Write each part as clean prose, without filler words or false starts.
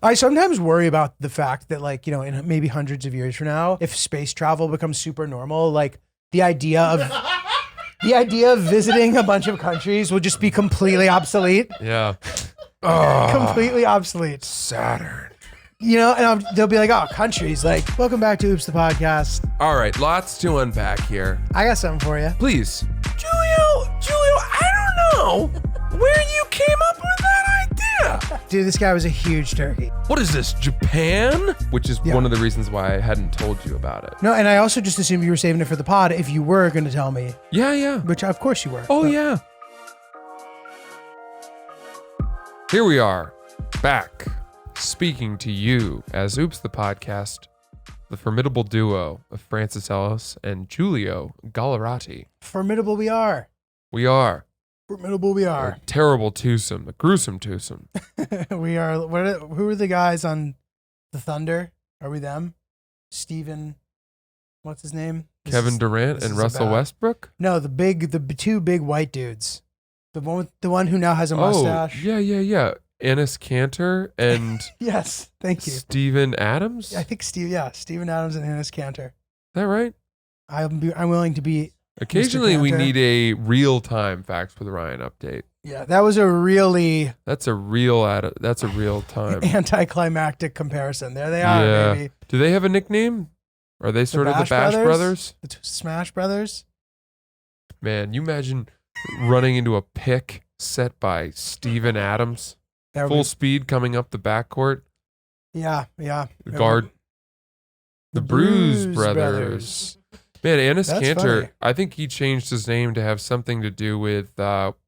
I sometimes worry about the fact that, like, in maybe hundreds of years from now, if space travel becomes super normal, like the idea of visiting a bunch of countries will just be completely obsolete. Yeah. Completely obsolete. Saturn. And they'll be like, oh, countries, like, welcome back to Oops the Podcast. All right, lots to unpack here. I got something for you. Please. Julio, I don't know where you came up with that idea. Dude, this guy was a huge turkey. What is this, Japan? Which is one of the reasons why I hadn't told you about it. No, and I also just assumed you were saving it for the pod if you were going to tell me. Yeah. Which, of course you were. Oh, yeah. Here we are, back, speaking to you as Oops the Podcast, the formidable duo of Francis Ellis and Giulio Gallerati. Formidable we are. We are. Formidable we are. A terrible twosome, a gruesome twosome. We are. Who are the guys on the Thunder? Are we them? Steven, what's his name? Kevin Durant and Russell Westbrook? No, the two big white dudes. The one who now has a mustache. Yeah. Enes Kanter and yes, thank you. Steven Adams? I think Steven Adams and Enes Kanter. Is that right? I'm willing to be. Occasionally we need a real-time Facts with Ryan update. Yeah, that was a really. That's a real time. Anticlimactic comparison. There they are, baby. Do they have a nickname? Are they sort of the Bash Brothers? The Smash Brothers? Man, you imagine running into a pick set by Steven Adams. Full speed coming up the backcourt. Yeah. Guard. The Bruise Brothers. Man, Enes Kanter, funny. I think he changed his name to have something to do with,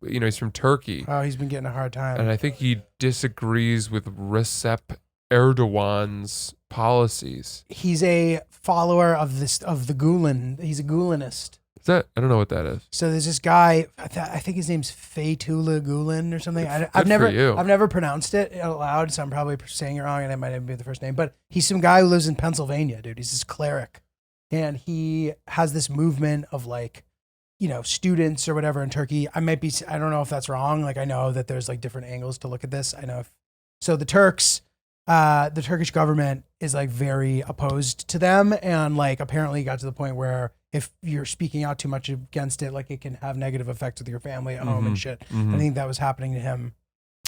he's from Turkey. Oh, he's been getting a hard time. And I think he disagrees with Recep Erdogan's policies. He's a follower of the Gulen. He's a Gulenist. Is that? I don't know what that is. So there's this guy. I think his name's Fethullah Gulen or something. I've never pronounced it out loud, so I'm probably saying it wrong, and it might even be the first name. But he's some guy who lives in Pennsylvania, dude. He's this cleric, and he has this movement of students or whatever in Turkey. I don't know if that's wrong. Like I know that there's like different angles to look at this. I know so the Turks. The Turkish government is like very opposed to them, and like apparently got to the point where if you're speaking out too much against it, like it can have negative effects with your family at home and shit. Mm-hmm. I think that was happening to him.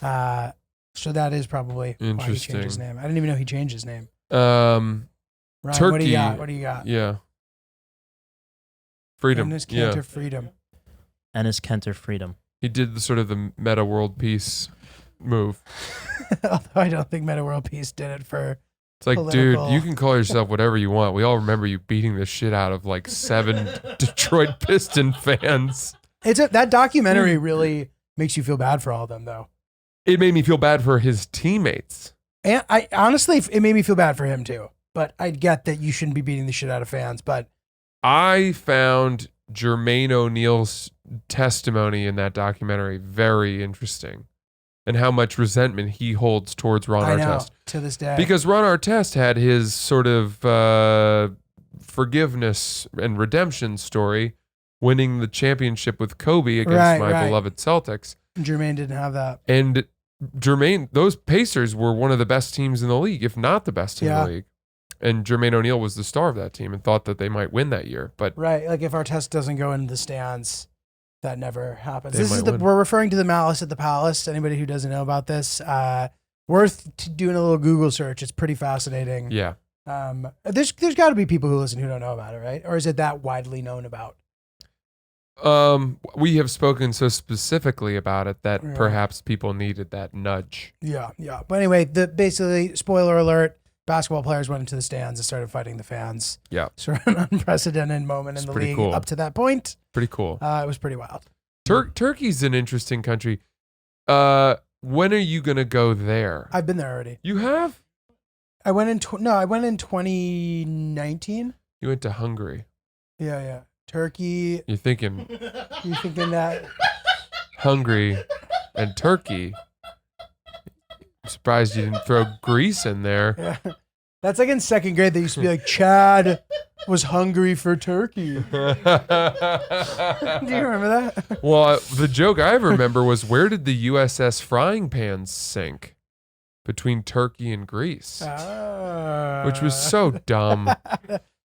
So that is probably why he changed his name. I didn't even know he changed his name. Ryan, Turkey. What do you got? Yeah. Freedom. Enes Kanter Freedom. Enes Kanter Freedom. He did the meta world peace move. Although I don't think Meta World Peace did it for. It's like, dude, you can call yourself whatever you want. We all remember you beating the shit out of like 7 Detroit Piston fans. That documentary really makes you feel bad for all of them, though. It made me feel bad for his teammates. And it made me feel bad for him too. But I get that you shouldn't be beating the shit out of fans. But I found Jermaine O'Neal's testimony in that documentary very interesting. And how much resentment he holds towards Ron Artest. To this day. Because Ron Artest had his sort of forgiveness and redemption story, winning the championship with Kobe against my beloved Celtics. Jermaine didn't have that. And Jermaine, those Pacers were one of the best teams in the league, if not the best team in the league. And Jermaine O'Neal was the star of that team and thought that they might win that year. But like if Artest doesn't go into the stands, that never happens. We're referring to the Malice at the Palace. Anybody who doesn't know about this, worth doing a little Google search. It's pretty fascinating. Yeah. There's got to be people who listen who don't know about it, right? Or is it that widely known about? We have spoken so specifically about it that perhaps people needed that nudge. Yeah. But anyway, basically, spoiler alert. Basketball players went into the stands and started fighting the fans. Yeah. Sort of an unprecedented moment in the league up to that point. Pretty cool. It was pretty wild. Turkey's an interesting country. When are you going to go there? I've been there already. You have? I went in 2019. You went to Hungary. Yeah. Turkey. You're thinking that Hungary and Turkey. I'm surprised you didn't throw Greece in there. Yeah. That's like in second grade. They used to be like, Chad was hungry for turkey. Do you remember that? Well, the joke I remember was, where did the USS Frying Pan sink? between Turkey and Greece, which was Ah. so dumb.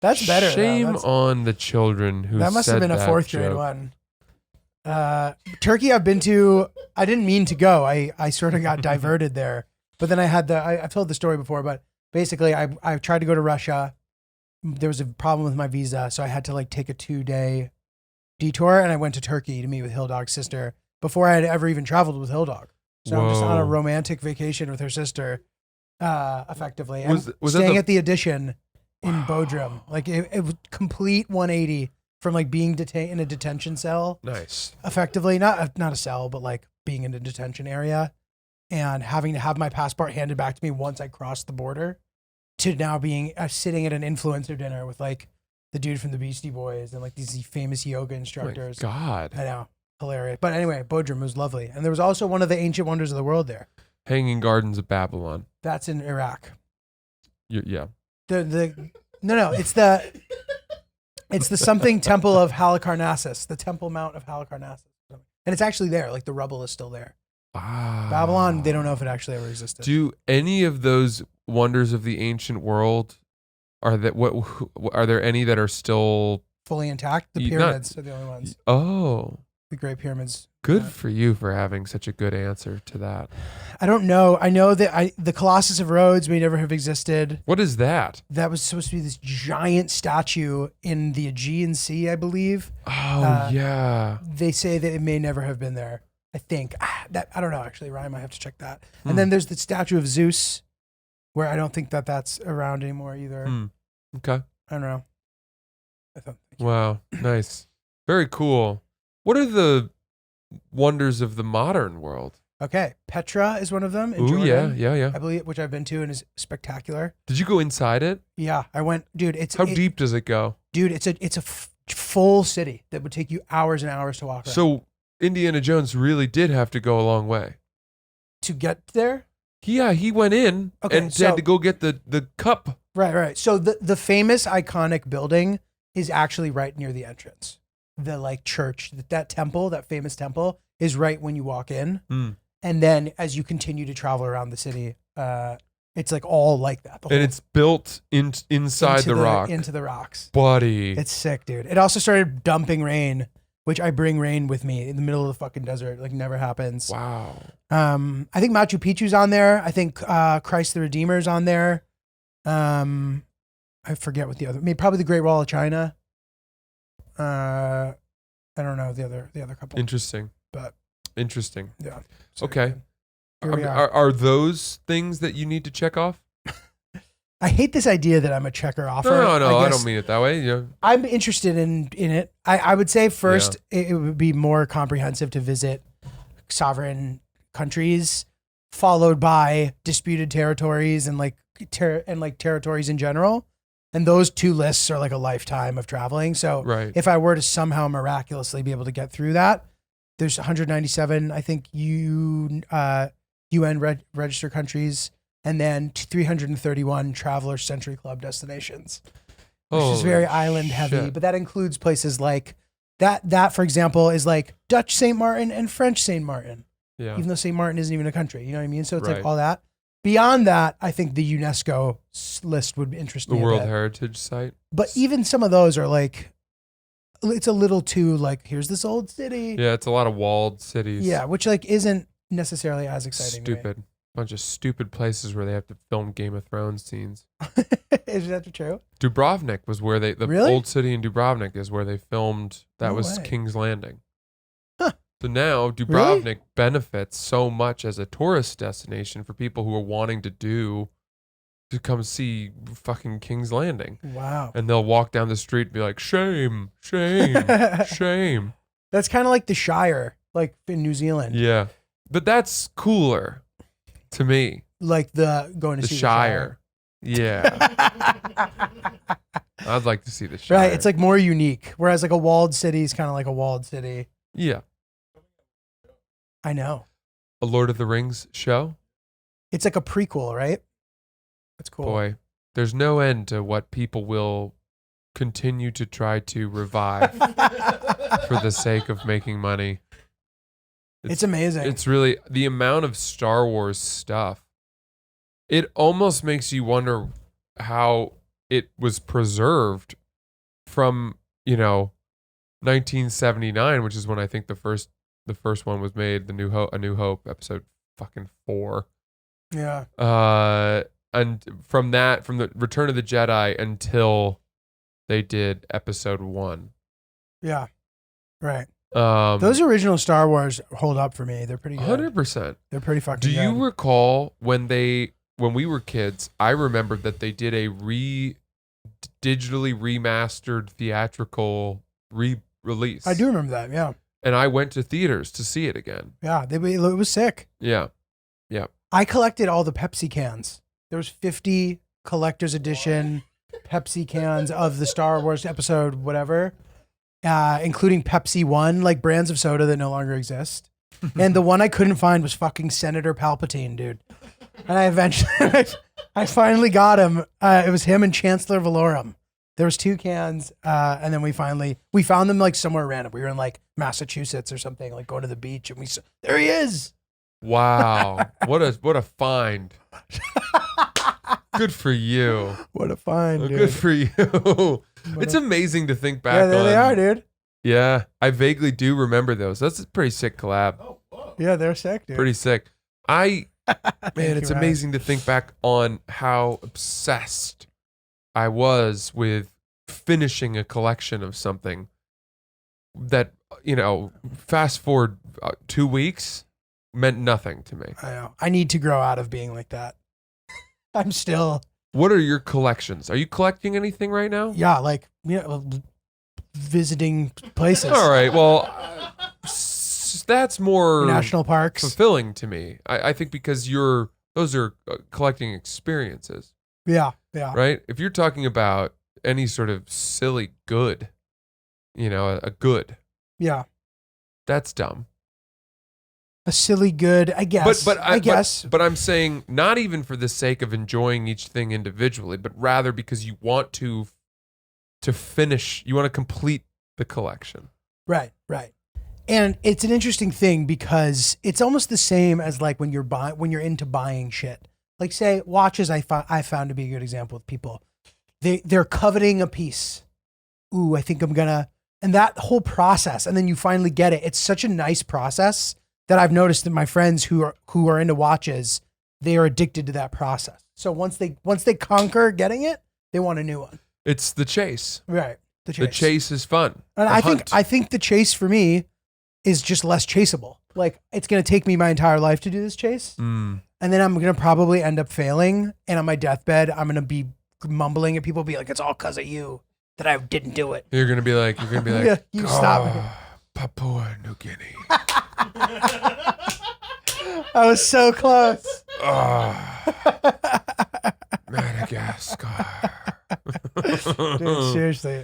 That's better. Shame on the children who that must have been a fourth grade one. Turkey I've been to. I didn't mean to go. I sort of got diverted there. But then I had I've told the story before, but basically I tried to go to Russia. There was a problem with my visa, so I had to like take a 2-day detour, and I went to Turkey to meet with Hill Dog's sister before I had ever even traveled with Hill Dog. So I'm just on a romantic vacation with her sister, effectively. And was staying at the Edition in Bodrum. Like it was complete 180 from like being detained in a detention cell. Nice. Effectively, not a cell, but like being in a detention area and having to have my passport handed back to me once I crossed the border, to now being sitting at an influencer dinner with like the dude from the Beastie Boys and like these famous yoga instructors. Oh my God. I know. Hilarious. But anyway, Bodrum was lovely. And there was also one of the ancient wonders of the world there. Hanging Gardens of Babylon. That's in Iraq. Yeah. No, it's the something temple of Halicarnassus, the Temple Mount of Halicarnassus. And it's actually there. Like the rubble is still there. Wow. Babylon, they don't know if it actually ever existed. Do any of those wonders of the ancient world, are there any that are still fully intact? The pyramids are the only ones. Oh. The Great Pyramids. Good for you for having such a good answer to that. I don't know. I know that the Colossus of Rhodes may never have existed. What is that? That was supposed to be this giant statue in the Aegean Sea, I believe. Oh, yeah. They say that it may never have been there. I think. I don't know, actually. Ryan might have to check that. And then there's the statue of Zeus, where I don't think that's around anymore either. Okay. I don't know. Wow. Nice. Very cool. What are the wonders of the modern world? Okay. Petra is one of them in Jordan. Yeah. I believe, which I've been to and is spectacular. Did you go inside it? Yeah, I went. Dude, How deep does it go? Dude, it's a full city that would take you hours and hours to walk around. So Indiana Jones really did have to go a long way to get there? Yeah, he went in and had to go get the cup. Right. So the famous iconic building is actually right near the entrance. The like church, that temple, that famous temple is right when you walk in. And then as you continue to travel around the city, it's like all like that. And it's built inside the rock. Into the rocks. Buddy. It's sick, dude. It also started dumping rain, which I bring rain with me in the middle of the fucking desert. Like never happens. Wow. I think Machu Picchu's on there. I think Christ the Redeemer's on there. I forget what the other, maybe probably the Great Wall of China. I don't know the other couple. Interesting. But interesting. Yeah. Okay. Are those things that you need to check off? I hate this idea that I'm a checker offer. No, I don't mean it that way. Yeah. I'm interested in it. I would say first it would be more comprehensive to visit sovereign countries, followed by disputed territories and territories in general. And those two lists are like a lifetime of traveling. So if I were to somehow miraculously be able to get through that, there's 197, I think, UN registered countries, and then 331 Traveler Century Club destinations, which is very island heavy. But that includes places like that, for example, is like Dutch St. Martin and French St. Martin. Yeah. Even though St. Martin isn't even a country, you know what I mean? So it's like all that. Beyond that, I think the UNESCO list would interest me. The World Heritage Site. But even some of those are like, it's a little too like, here's this old city. Yeah, it's a lot of walled cities. Yeah, which like isn't necessarily as exciting. Stupid. Bunch of stupid places where they have to film Game of Thrones scenes. Is that true? Dubrovnik was where old city in Dubrovnik is where they filmed. That was King's Landing. Huh. So now Dubrovnik benefits so much as a tourist destination for people who are wanting to come see fucking King's Landing. Wow. And they'll walk down the street and be like, shame, shame, shame. That's kind of like the Shire, like in New Zealand. Yeah. But that's cooler to me. Like going to see the Shire. Yeah. I'd like to see the Shire. Right. It's like more unique. Whereas like a walled city is kind of like a walled city. Yeah. I know. A Lord of the Rings show? It's like a prequel, right? That's cool. Boy, there's no end to what people will continue to try to revive for the sake of making money. It's amazing. It's really the amount of Star Wars stuff It almost makes you wonder how it was preserved from, 1979, which is when I think the first one was made, A New Hope, episode fucking 4. Yeah. And from the Return of the Jedi until they did episode 1. Yeah. Right. Those original Star Wars hold up for me. They're pretty good. 100%. They're pretty fucking good. Do you good. recall when we were kids, I remembered that they did a digitally remastered theatrical re-release. I do remember that, yeah. And I went to theaters to see it again. Yeah, it was sick. Yeah. I collected all the Pepsi cans. There was 50 collector's edition Pepsi cans of the Star Wars episode, whatever, including Pepsi One, like brands of soda that no longer exist. And the one I couldn't find was fucking Senator Palpatine, dude. And I finally got him. It was him and Chancellor Valorum. There was 2 cans, and then we found them like somewhere random. We were in like Massachusetts or something, like going to the beach, and there he is. Wow, what a find! Good for you. What a find, dude. Good for you. It's amazing to think back. Yeah, there they are, dude. Yeah, I vaguely do remember those. That's a pretty sick collab. Oh, yeah, they're sick, dude. Pretty sick. Man, it's amazing to think back on how obsessed I was with finishing a collection of something that, fast forward 2 weeks meant nothing to me. I know. I need to grow out of being like that. I'm still. What are your collections? Are you collecting anything right now? Yeah, like, visiting places. All right. Well, that's more national parks. Fulfilling to me. I think because those are collecting experiences. Yeah. Right? If you're talking about any sort of silly good, a good. Yeah. That's dumb. A silly good, I guess. But I guess. But I'm saying not even for the sake of enjoying each thing individually, but rather because you want to finish, you want to complete the collection. Right. And it's an interesting thing because it's almost the same as like when you're into buying shit. Like say watches, I found to be a good example of people. They're coveting a piece. Ooh, I think I'm gonna, and that whole process, and then you finally get it. It's such a nice process that I've noticed that my friends who are into watches, they are addicted to that process. So once they conquer getting it, they want a new one. It's the chase. Right. The chase is fun. And I think the chase for me is just less chaseable. Like it's going to take me my entire life to do this chase. And then I'm going to probably end up failing. And on my deathbed, I'm going to be mumbling at people, be like, it's all because of you that I didn't do it. You're going to be like, yeah, you stop me. Papua New Guinea. I was so close. Madagascar. Dude,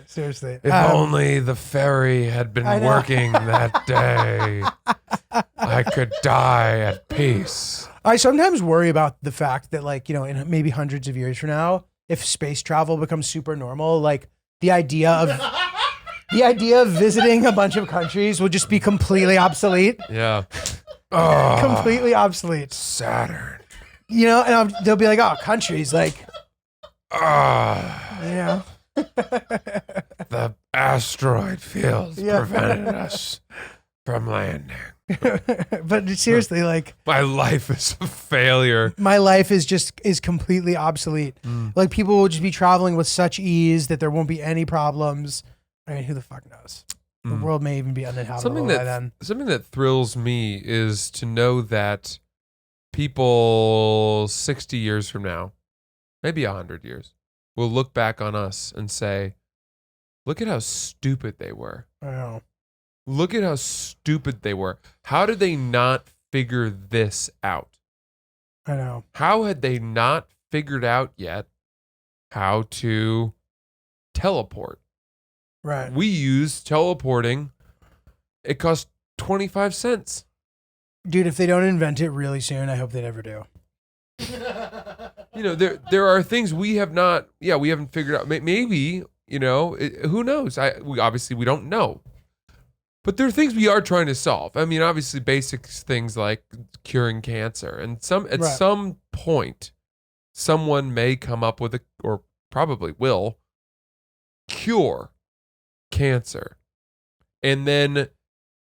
seriously. If only the ferry had been working that day, I could die at peace. I sometimes worry about the fact that, like, in maybe hundreds of years from now, if space travel becomes super normal, like the idea of visiting a bunch of countries will just be completely obsolete. Yeah. Completely obsolete. Saturn. And they'll be like, oh, countries, like, the asteroid field prevented us from landing. But seriously, like, my life is a failure. My life is completely obsolete. Like, people will just be traveling with such ease that there won't be any problems. I mean, who the fuck knows? The world may even be uninhabitable by then. Something that thrills me is to know that people 60 years from now, maybe 100 years, will look back on us and say, look at how stupid they were. I know. Look at how stupid they were. How did they not figure this out? I know. How had they not figured out yet how to teleport? Right. We use teleporting. It costs 25 cents. Dude, if they don't invent it really soon, I hope they never do. There are things we haven't figured out. Maybe, who knows? We don't know. But there are things we are trying to solve. I mean, obviously basic things like curing cancer. And some point, someone may come up with or probably will, cure cancer. And then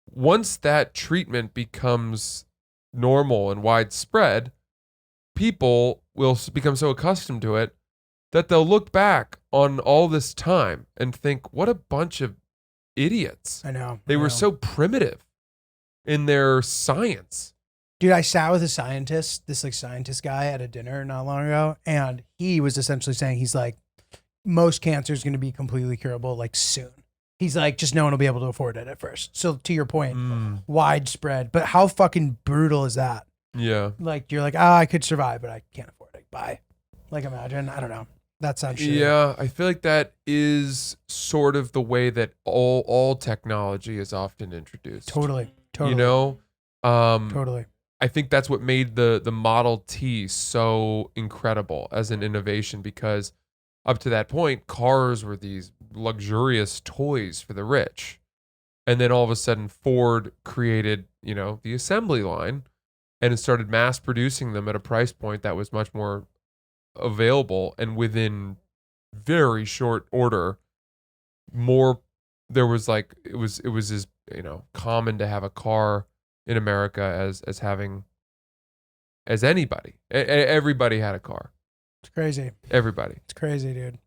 once that treatment becomes normal and widespread, people will become so accustomed to it that they'll look back on all this time and think, what a bunch of idiots. I know. They were so primitive in their science. Dude, I sat with a scientist, this like scientist guy at a dinner not long ago, and he was essentially saying, he's like, most cancer is going to be completely curable like soon. He's like, just no one will be able to afford it at first. So to your point, widespread. But how fucking brutal is that? Yeah. Like, you're like, I could survive, but I can't afford it. Bye. Like, imagine. I don't know. That sounds shitty. Yeah, I feel like that is sort of the way that all technology is often introduced. Totally. You know? Totally. I think that's what made the Model T so incredible as an innovation, because up to that point, cars were these luxurious toys for the rich. And then all of a sudden, Ford created, the assembly line, and it started mass producing them at a price point that was much more available. And within very short order, there was like, it was as, common to have a car in America as anybody. Everybody had a car. It's crazy. Everybody. It's crazy, dude.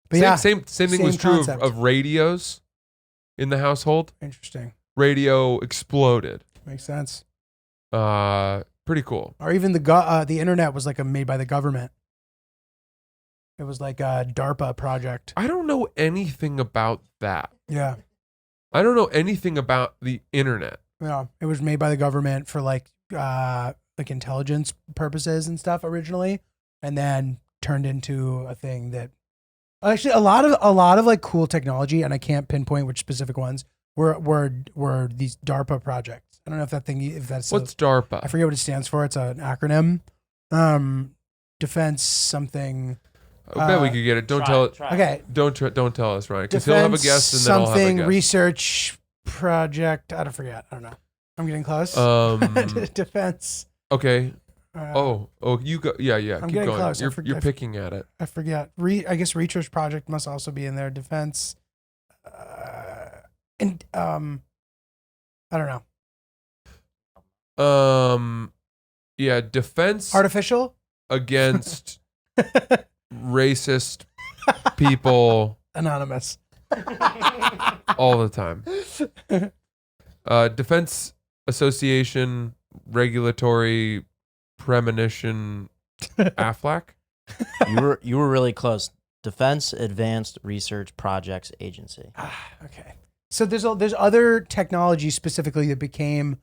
But same thing was true of radios in the household. Interesting. Radio exploded. Makes sense. Pretty cool. Or even the internet was like made by the government. It was like a DARPA project. I don't know anything about that. Yeah. I don't know anything about the internet. Yeah. It was made by the government for like intelligence purposes and stuff originally, and then turned into a thing that actually a lot of like cool technology, and I can't pinpoint which specific ones were these DARPA projects. I don't know if that's what's DARPA? I forget what it stands for. It's an acronym. Defense something. I bet we could get it. Don't tell it. Okay. Don't tell us, Ryan, because he'll have a guess and then I'll have a something guess. Research project. I don't know. I'm getting close. Defense. Okay. You go. Yeah. I'm Keep getting going. close. You're picking at it. I forget. I guess research project must also be in there. Defense. I don't know. Yeah. Defense. Artificial. Against racist people. Anonymous. All the time. Defense Association Regulatory Premonition Aflac. You were really close. Defense Advanced Research Projects Agency. Okay. So there's other technology specifically that became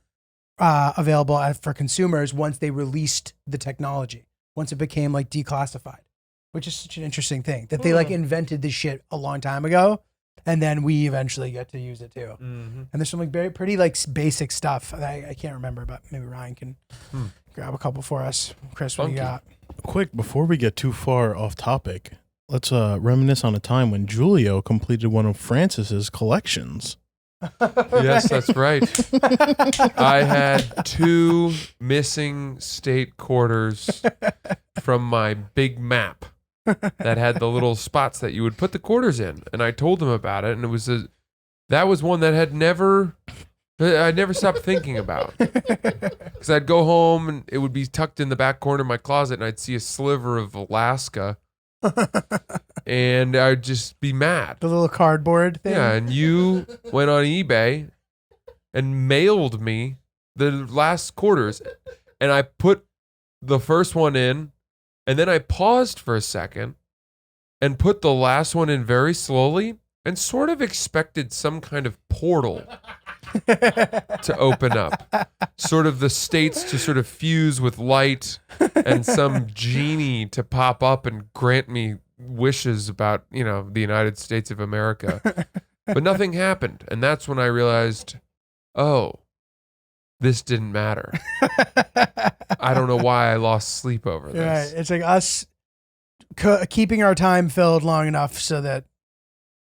available for consumers once they released the technology. Once it became like declassified, which is such an interesting thing that they like invented this shit a long time ago, and then we eventually get to use it too. Mm-hmm. And there's some like pretty like basic stuff I can't remember, but maybe Ryan can grab a couple for us. Chris, what do you got? Quick, before we get too far off topic, let's reminisce on a time when Julio completed one of Francis's collections. Yes, that's right. I had 2 missing state quarters from my big map that had the little spots that you would put the quarters in, and I told him about it, and that was one that I'd never stopped thinking about, because I'd go home and it would be tucked in the back corner of my closet, and I'd see a sliver of Alaska. And I'd just be mad. The little cardboard thing. Yeah, and you went on eBay and mailed me the last quarters, and I put the first one in, and then I paused for a second and put the last one in very slowly and sort of expected some kind of portal to open up, sort of the states to sort of fuse with light and some genie to pop up and grant me wishes about, the United States of America. But nothing happened. And that's when I realized, this didn't matter. I don't know why I lost sleep over this. Right. It's like us keeping our time filled long enough so that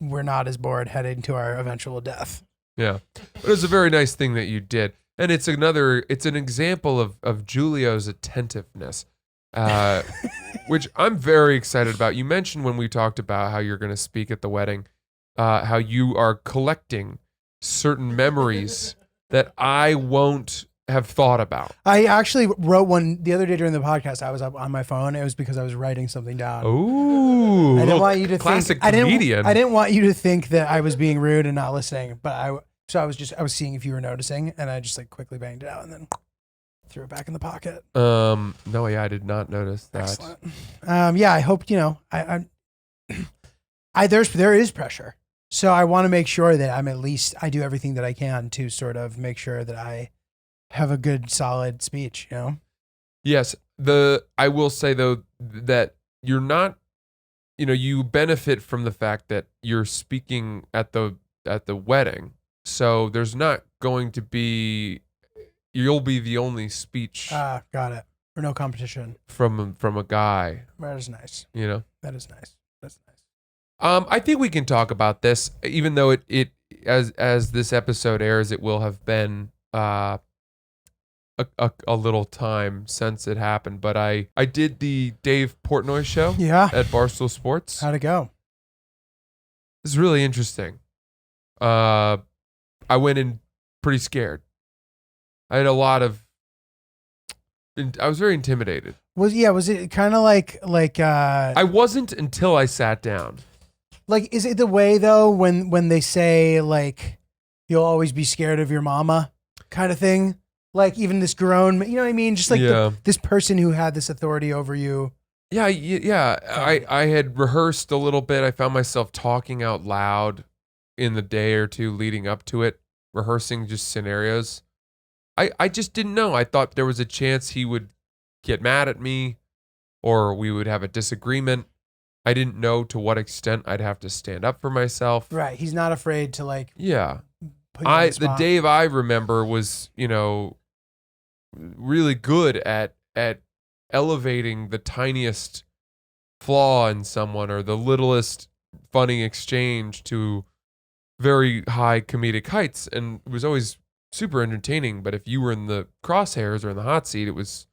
we're not as bored heading to our eventual death. Yeah. But it was a very nice thing that you did. And it's an example of Julio's attentiveness. which I'm very excited about. You mentioned when we talked about how you're going to speak at the wedding, how you are collecting certain memories that I won't have thought about. I actually wrote one the other day during the podcast. I was up on my phone. It was because I was writing something down. Ooh, I didn't want you to classic think, comedian. I didn't want you to think that I was being rude and not listening, but I was seeing if you were noticing, and I just like quickly banged it out and then threw it back in the pocket. No, yeah, I did not notice that. Excellent. Yeah, I hope there is pressure, so I want to make sure that I do everything that I can to sort of make sure that I have a good, solid speech. Yes, I will say though that you're not, you benefit from the fact that you're speaking at the wedding, so there's not going to be. You'll be the only speech. Got it. Or no competition from a guy. That is nice. That is nice. That's nice. I think we can talk about this, even though it as this episode airs, it will have been a little time since it happened. But I did the Dave Portnoy show. At Barstool Sports. How'd it go? It's really interesting. I went in pretty scared. I had a lot of. I was very intimidated. Was it kind of like? I wasn't until I sat down. Like, is it the way though when they say like, you'll always be scared of your mama, kind of thing? Like even this grown, you know what I mean? Just like this person who had this authority over you. Yeah. I had rehearsed a little bit. I found myself talking out loud in the day or two leading up to it, rehearsing just scenarios. I just didn't know. I thought there was a chance he would get mad at me or we would have a disagreement. I didn't know to what extent I'd have to stand up for myself. Right. He's not afraid to like. Yeah. Put you on the The Dave I remember was, really good at elevating the tiniest flaw in someone or the littlest funny exchange to very high comedic heights. And it was always super entertaining, but if you were in the crosshairs or in the hot seat, it was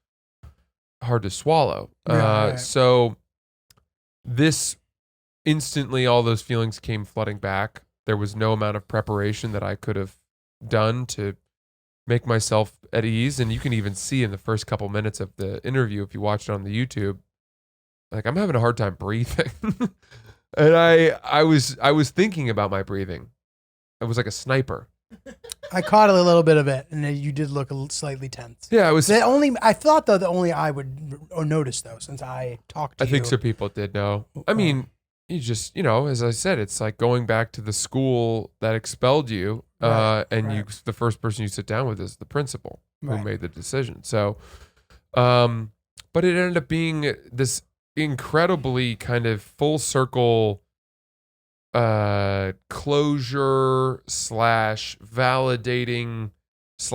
hard to swallow. Right. So this instantly, all those feelings came flooding back. There was no amount of preparation that I could have done to make myself at ease. And you can even see in the first couple minutes of the interview, if you watch it on the YouTube, like I'm having a hard time breathing. And I was thinking about my breathing. I was like a sniper. I caught a little bit of it, and you did look slightly tense. Yeah, I was. I thought though that only I would notice though, since I talked to you. I think some people did know. I mean, you just, as I said, it's like going back to the school that expelled you, and the first person you sit down with is the principal who made the decision. So, but it ended up being this incredibly kind of full circle closure / validating /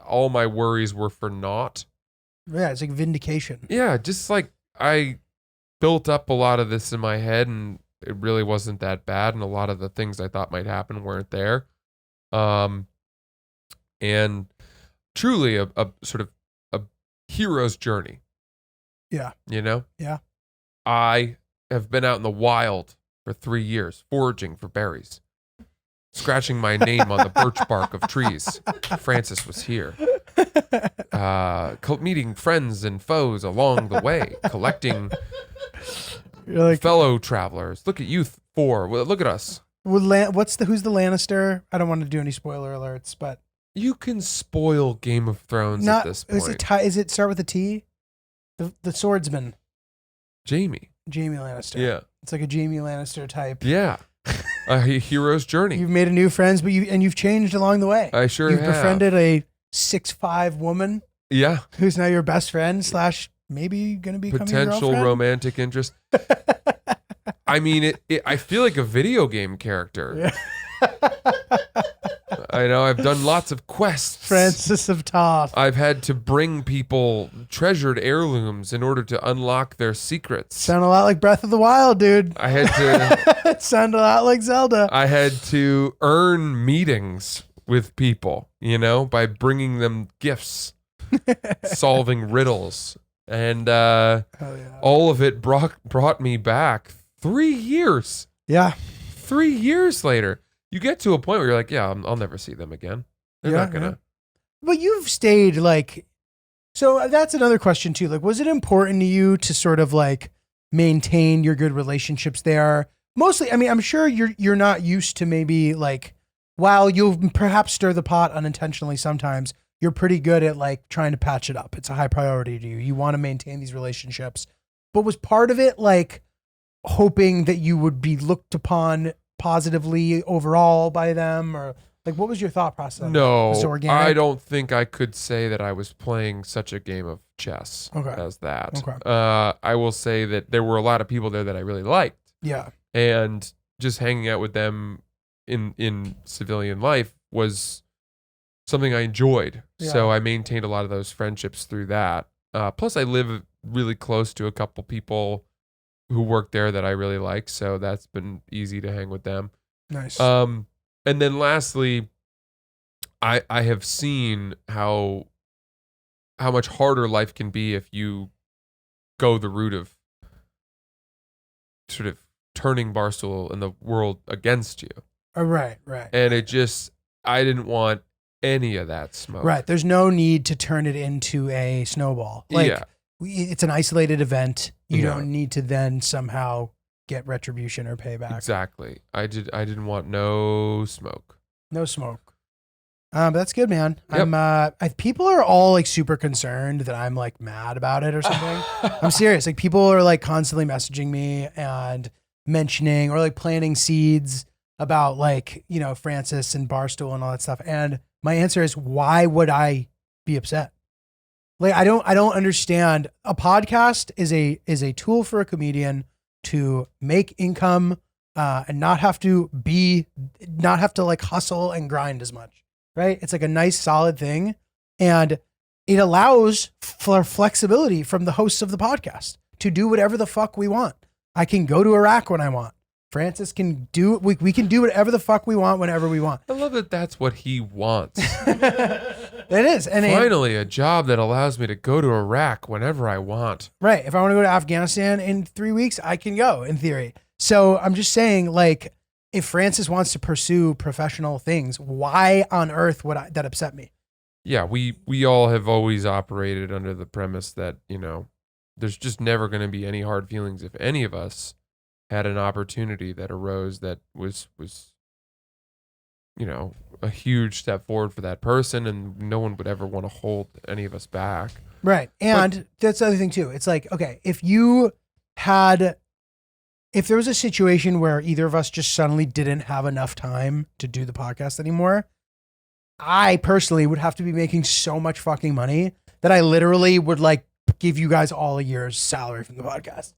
all my worries were for naught. Yeah, it's like vindication. Yeah, just like I built up a lot of this in my head and it really wasn't that bad, and a lot of the things I thought might happen weren't there. And truly a sort of a hero's journey. Yeah. Yeah. I have been out in the wild for 3 years, foraging for berries, scratching my name on the birch bark of trees. Francis was here. Meeting friends and foes along the way, collecting fellow travelers. Look at you four. Look at us. Who's the Lannister? I don't want to do any spoiler alerts, but you can spoil Game of Thrones at this point. Is it start with a T? The swordsman. Jamie Lannister. Yeah. It's like a Jamie Lannister type. Yeah. A hero's journey. You've made a new friends, but you've changed along the way. I sure You've have. befriended a 6'5" woman. Yeah. Who's now your best friend / maybe going to become potential your girlfriend? romantic interest. I mean, I feel like a video game character. Yeah. I know I've done lots of quests. Francis of Toth. I've had to bring people treasured heirlooms in order to unlock their secrets. Sound a lot like Breath of the Wild, dude. I had to. It sounded a lot like Zelda. I had to earn meetings with people, by bringing them gifts, solving riddles. And yeah. all of it brought me back 3 years. Yeah. 3 years later. You get to a point where you're like, yeah, I'll never see them again. They're not going to. But you've stayed like, so that's another question too. Like, was it important to you to sort of like maintain your good relationships there? Mostly, I mean, I'm sure you're not used to maybe like, while you'll perhaps stir the pot unintentionally sometimes, you're pretty good at like trying to patch it up. It's a high priority to you. You want to maintain these relationships. But was part of it like hoping that you would be looked upon positively overall by them, or like what was your thought process? No, Was it organic? I don't think I could say that I was playing such a game of chess as that. Okay. I will say that there were a lot of people there that I really liked. Yeah. And just hanging out with them in civilian life was something I enjoyed. Yeah. So I maintained a lot of those friendships through that. Plus I live really close to a couple people who work there that I really like. So that's been easy to hang with them. Nice. And then lastly, I have seen how much harder life can be if you go the route of sort of turning Barstool and the world against you. Right. And I didn't want any of that smoke. Right. There's no need to turn it into a snowball. Like, it's an isolated event. You don't need to then somehow get retribution or payback. Exactly. I didn't want no smoke. No smoke. But that's good, man. Yep. People are all like super concerned that I'm like mad about it or something. I'm serious. Like people are like constantly messaging me and mentioning or like planting seeds about like, you know, Francis and Barstool and all that stuff. And my answer is, why would I be upset? Like, I don't understand. A podcast is a tool for a comedian to make income, and not have to like hustle and grind as much. Right? It's like a nice solid thing. And it allows for flexibility from the hosts of the podcast to do whatever the fuck we want. I can go to Iraq when I want. Francis can do, we can do whatever the fuck we want whenever we want. I love that that's what he wants. It is. And finally, a job that allows me to go to Iraq whenever I want. Right. If I want to go to Afghanistan in 3 weeks, I can go in theory. So I'm just saying, like, if Francis wants to pursue professional things, why on earth would that upset me? Yeah, we all have always operated under the premise that, you know, there's just never going to be any hard feelings if any of us had an opportunity that arose that was, you know, a huge step forward for that person, and no one would ever want to hold any of us back. Right. And that's the other thing too. It's like, okay, if there was a situation where either of us just suddenly didn't have enough time to do the podcast anymore, I personally would have to be making so much fucking money that I literally would like give you guys all a year's salary from the podcast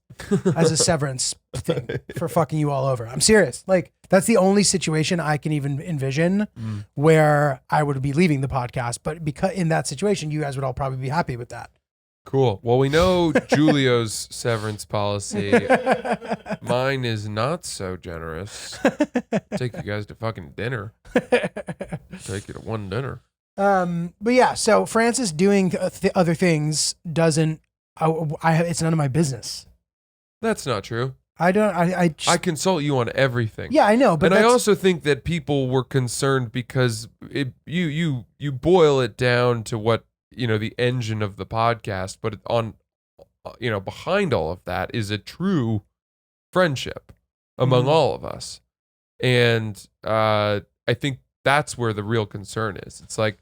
as a severance thing for fucking you all over. I'm serious. Like, that's the only situation I can even envision where I would be leaving the podcast. But because in that situation, you guys would all probably be happy with that. Cool. Well, we know Julio's severance policy. Mine is not so generous. Take you guys to fucking dinner. Take you to one dinner. But yeah, so Francis doing other things doesn't. It's none of my business. That's not true. I don't. I consult you on everything. Yeah, I know, but I also think that people were concerned because you boil it down to what, you know, the engine of the podcast, but on, you know, behind all of that is a true friendship among all of us. And I think that's where the real concern is. It's like,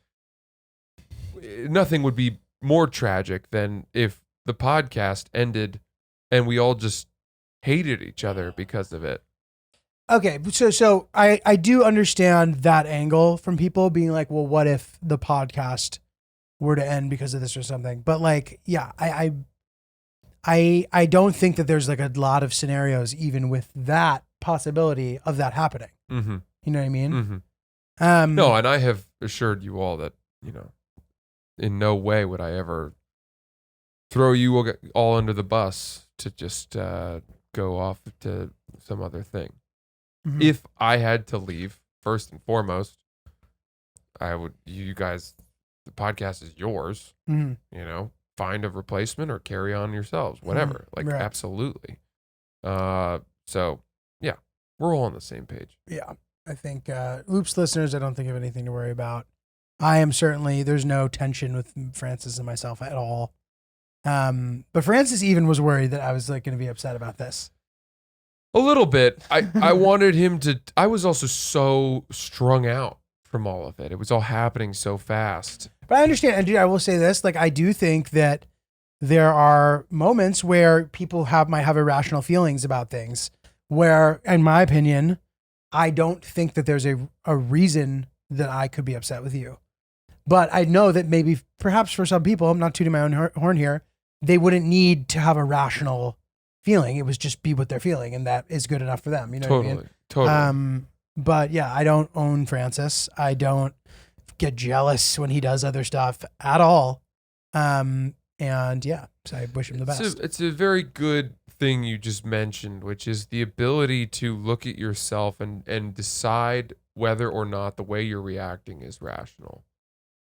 nothing would be more tragic than if the podcast ended and we all just hated each other because of it. Okay, so I do understand that angle from people being like, well, what if the podcast were to end because of this or something? But like, yeah, I don't think that there's like a lot of scenarios even with that possibility of that happening. Mm-hmm. You know what I mean? Mm-hmm. No, and I have assured you all that, you know, in no way would I ever throw you all under the bus to just go off to some other thing. Mm-hmm. If I had to leave, first and foremost, I would, you guys, the podcast is yours, you know, find a replacement or carry on yourselves, whatever. Like, right. absolutely. So yeah, we're all on the same page. Yeah. I think, Oops listeners, I don't think of anything to worry about. I am certainly, there's no tension with Francis and myself at all. But Francis even was worried that I was like going to be upset about this. A little bit. I wanted him to, I was also so strung out from all of it. It was all happening so fast. But I understand. And dude, I will say this, like, I do think that there are moments where people might have irrational feelings about things where, in my opinion, I don't think that there's a reason that I could be upset with you. But I know that maybe, perhaps for some people, I'm not tooting my own horn here, they wouldn't need to have a rational feeling. It was just be what they're feeling, and that is good enough for them. You know what I mean? Totally. But yeah, I don't own Francis. I don't get jealous when he does other stuff at all. And yeah, so I wish him the best. It's a very good thing you just mentioned, which is the ability to look at yourself and decide whether or not the way you're reacting is rational.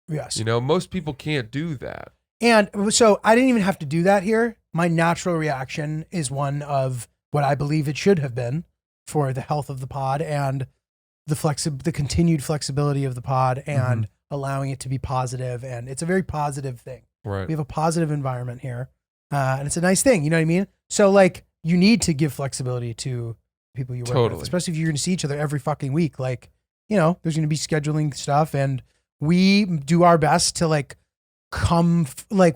Yes. You know, most people can't do that. And so I didn't even have to do that here. My natural reaction is one of what I believe it should have been for the health of the pod and the continued flexibility of the pod and allowing it to be positive. And it's a very positive thing. Right. We have a positive environment here. And it's a nice thing. You know what I mean? So like, you need to give flexibility to people you work with, especially if you're going to see each other every fucking week. Like, you know, there's going to be scheduling stuff, and we do our best to like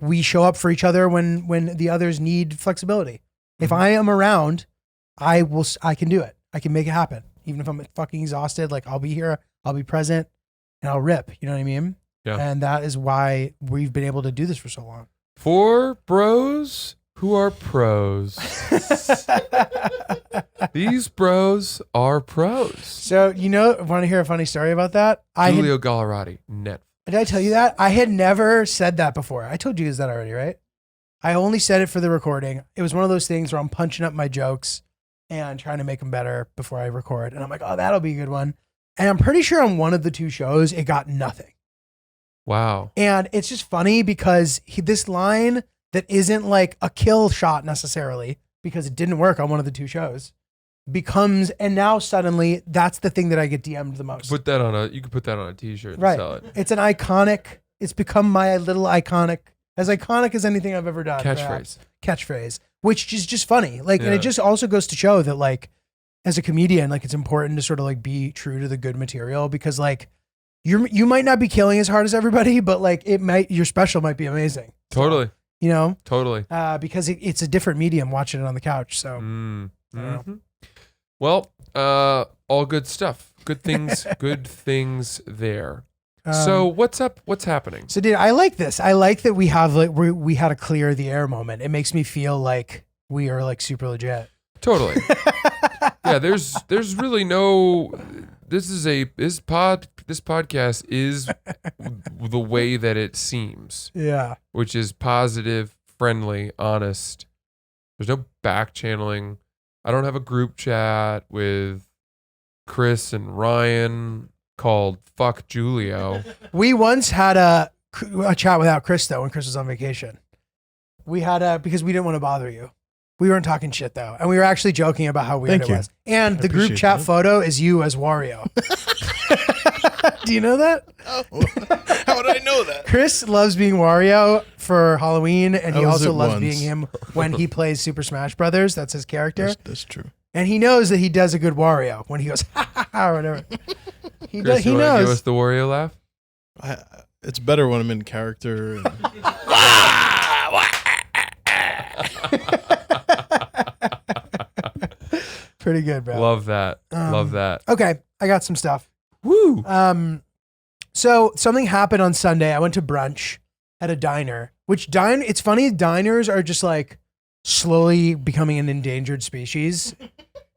we show up for each other when the others need flexibility. If I am around, I can do it. I can make it happen. Even if I'm fucking exhausted, like, I'll be here, I'll be present, and I'll rip. You know what I mean? Yeah. And that is why we've been able to do this for so long. 4 bros who are pros. These bros are pros. So, you know, want to hear a funny story about that? Julio Gallerati, net. Did I tell you that? I had never said that before. I told you guys that already, right? I only said it for the recording. It was one of those things where I'm punching up my jokes and trying to make them better before I record. And I'm like, oh, that'll be a good one. And I'm pretty sure on one of the 2 shows, it got nothing. Wow. And it's just funny because this line that isn't like a kill shot necessarily, because it didn't work on one of the 2 shows, becomes, and now suddenly that's the thing that I get DM'd the most. You could put that on a t-shirt and right. sell it. It's an iconic, it's become my little iconic as anything I've ever done. Catchphrase, which is just funny. Like, and it just also goes to show that, like, as a comedian, like, it's important to sort of like be true to the good material, because like you might not be killing as hard as everybody, but like your special might be amazing. Totally. So, you know? Totally. Because it's a different medium watching it on the couch. So, I don't know. Well, all good stuff. Good things, good things there. So what's up? What's happening? So, dude, I like this. I like that we have like we had a clear the air moment. It makes me feel like we are like super legit. Totally. Yeah, there's really no. This podcast is the way that it seems. Yeah. Which is positive, friendly, honest. There's no back channeling. I don't have a group chat with Chris and Ryan called Fuck Julio. We once had a chat without Chris, though, when Chris was on vacation. We had because we didn't want to bother you. We weren't talking shit, though. And we were actually joking about how weird it was. And the group chat photo is you as Wario. Do you know that? Oh, how would I know that? Chris loves being Wario for Halloween, and he also loves once. being him when he plays Super Smash Brothers. That's his character. That's true. And he knows that he does a good Wario when he goes, ha ha ha, or whatever. Chris, he you knows. Give us the Wario laugh? It's better when I'm in character. And... Pretty good, bro. Love that. Love that. Okay, I got some stuff. Woo! So something happened on Sunday. I went to brunch at a diner, it's funny, diners are just like slowly becoming an endangered species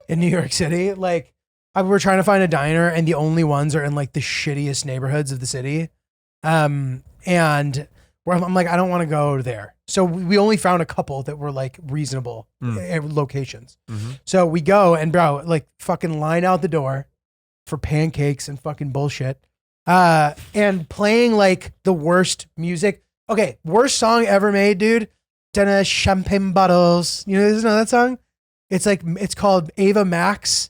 in New York City. Like, we're trying to find a diner, and the only ones are in like the shittiest neighborhoods of the city. And where I'm like, I don't want to go there. So we only found a couple that were like reasonable locations. Mm-hmm. So we go, and bro, like fucking line out the door for pancakes and fucking bullshit. And playing like the worst music. Okay, worst song ever made, dude. Dana Champagne Bottles. You know that song? It's like, it's called Ava Max.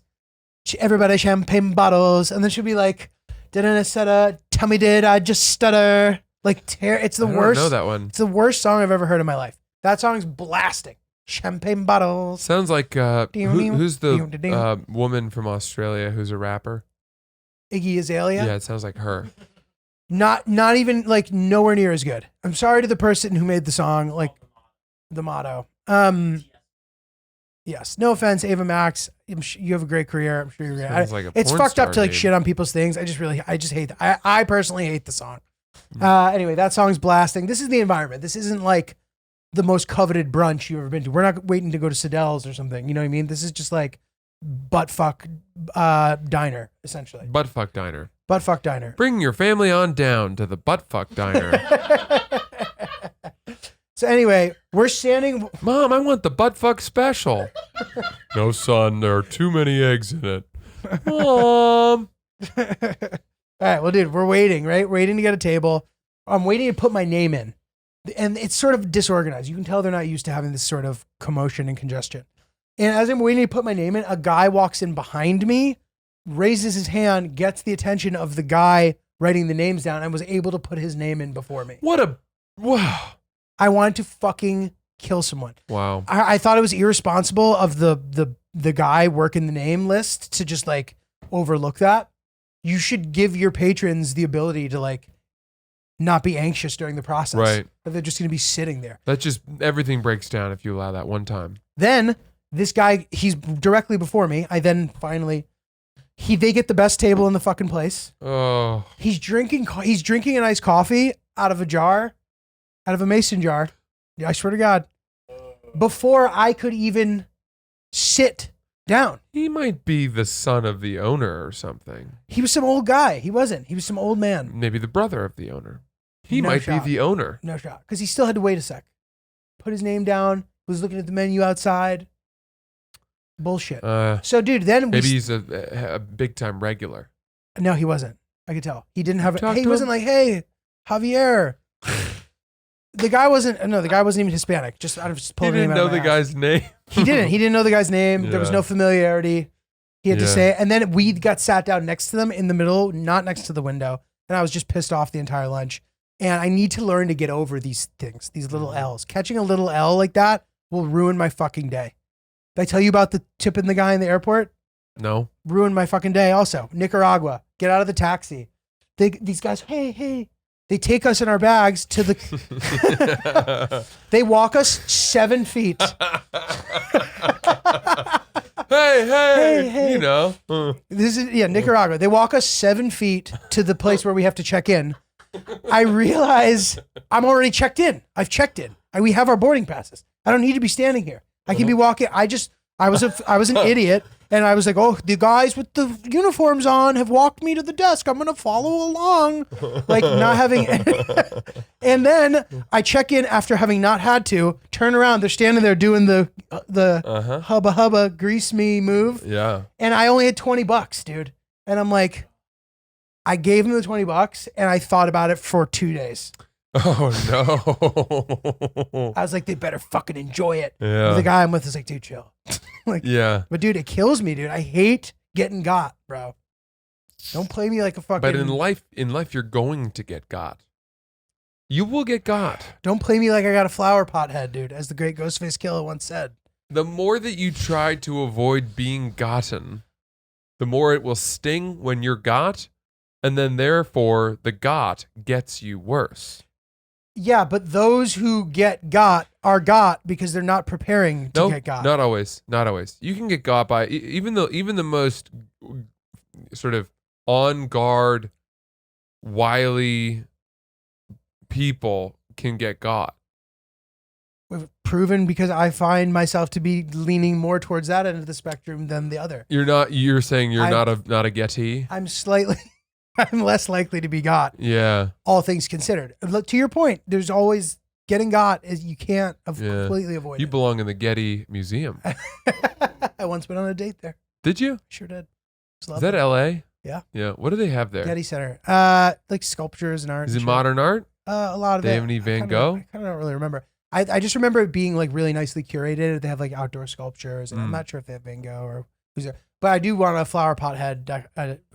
Everybody champagne bottles. And then she'll be like, didn't stutter, tell me did I just stutter? Like, it's the worst. I don't know that one. It's the worst song I've ever heard in my life. That song's blasting. Champagne bottles. Sounds like, who's the woman from Australia who's a rapper? Iggy Azalea? Yeah, it sounds like her. Not even, like, nowhere near as good. I'm sorry to the person who made the song, like, the motto. Yes, no offense, Ava Max. You have a great career. I'm sure you're great. Like it's fucked up to like shit on people's things. I just hate. I personally hate the song. Anyway, that song's blasting. This is the environment. This isn't like the most coveted brunch you've ever been to. We're not waiting to go to Siddell's or something. You know what I mean? This is just like butt fuck diner essentially. Butt fuck diner. Butt fuck diner. Bring your family on down to the butt fuck diner. So anyway, we're standing. Mom, I want the butt fuck special. No, son, there are too many eggs in it. Mom. All right, well, dude, we're waiting, right? Waiting to get a table. I'm waiting to put my name in. And it's sort of disorganized. You can tell they're not used to having this sort of commotion and congestion. And as I'm waiting to put my name in, a guy walks in behind me, raises his hand, gets the attention of the guy writing the names down, and was able to put his name in before me. Wow. I wanted to fucking kill someone. Wow. I thought it was irresponsible of the guy working the name list to just like overlook that. You should give your patrons the ability to like not be anxious during the process. Right. But they're just going to be sitting there. That just, everything breaks down if you allow that one time. Then this guy, he's directly before me. I then finally, they get the best table in the fucking place. Oh. He's drinking an iced coffee out of a jar. Out of a mason jar. Yeah, I swear to God. Before I could even sit down. He might be the son of the owner or something. He was some old guy. He wasn't. He was some old man. Maybe the brother of the owner. He No might shot. be the owner. No shot. Because he still had to wait a sec. Put his name down. Was looking at the menu outside. Bullshit. So, dude, then maybe he's a big time regular. No, he wasn't. I could tell. He didn't have it. He wasn't like, hey, Javier. The guy wasn't even Hispanic. Just out of just pulling He didn't know the guy's name. He didn't know the guy's name. Yeah. There was no familiarity. He had to say it. And then we got sat down next to them in the middle, not next to the window. And I was just pissed off the entire lunch. And I need to learn to get over these things, these little L's. Catching a little L like that will ruin my fucking day. Did I tell you about the tipping the guy in the airport? No. Ruined my fucking day also. Nicaragua. Get out of the taxi. These guys, hey. They take us in our bags to the... They walk us 7 feet. Hey. You know. This is, Nicaragua. They walk us 7 feet to the place where we have to check in. I realize I'm already checked in. I've checked in. We have our boarding passes. I don't need to be standing here. I can be walking. I was an idiot. And I was like, oh, the guys with the uniforms on have walked me to the desk. I'm going to follow along. Like not having. And then I check in after having not had to. Turn around. They're standing there doing the hubba grease me move. Yeah. And I only had $20, dude. And I'm like, I gave them the $20 and I thought about it for 2 days. Oh, no. I was like, they better fucking enjoy it. Yeah. The guy I'm with is like, dude, chill. Like, yeah. But dude, it kills me, dude. I hate getting got, bro. Don't play me like a fucking... But in life, you're going to get got. You will get got. Don't play me like I got a flower pot head, dude, as the great Ghostface Killer once said. The more that you try to avoid being gotten, the more it will sting when you're got, and then therefore the got gets you worse. Yeah, but those who get got are got because they're not preparing to get got. Not always. Not always. You can get got by even the most sort of on guard, wily people can get got. We've proven because I find myself to be leaning more towards that end of the spectrum than the other. You're saying you're not a Getty? I'm less likely to be got. Yeah. All things considered. Look, to your point, there's always getting got is you can't completely avoid You it. belong in the Getty Museum. I once went on a date there. Did you? Sure did. Is that LA? Yeah. Yeah. What do they have there? Getty Center. Like sculptures and art. Is it modern art? a lot of They it. have any Van I Gogh? kind of don't really remember. I just remember it being like really nicely curated. They have like outdoor sculptures, and I'm not sure if they have Van Gogh or who's there. But I do want a flower pot head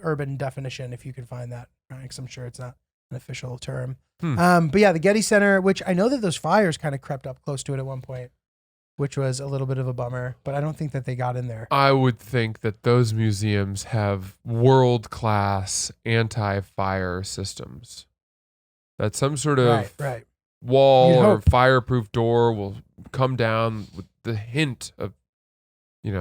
urban definition if you can find that, because I'm sure it's not an official term. But yeah, the Getty Center, which I know that those fires kind of crept up close to it at one point, which was a little bit of a bummer, but I don't think that they got in there. I would think that those museums have world-class anti-fire systems. That some sort of right. wall You'd or hope. fireproof door will come down with the hint of,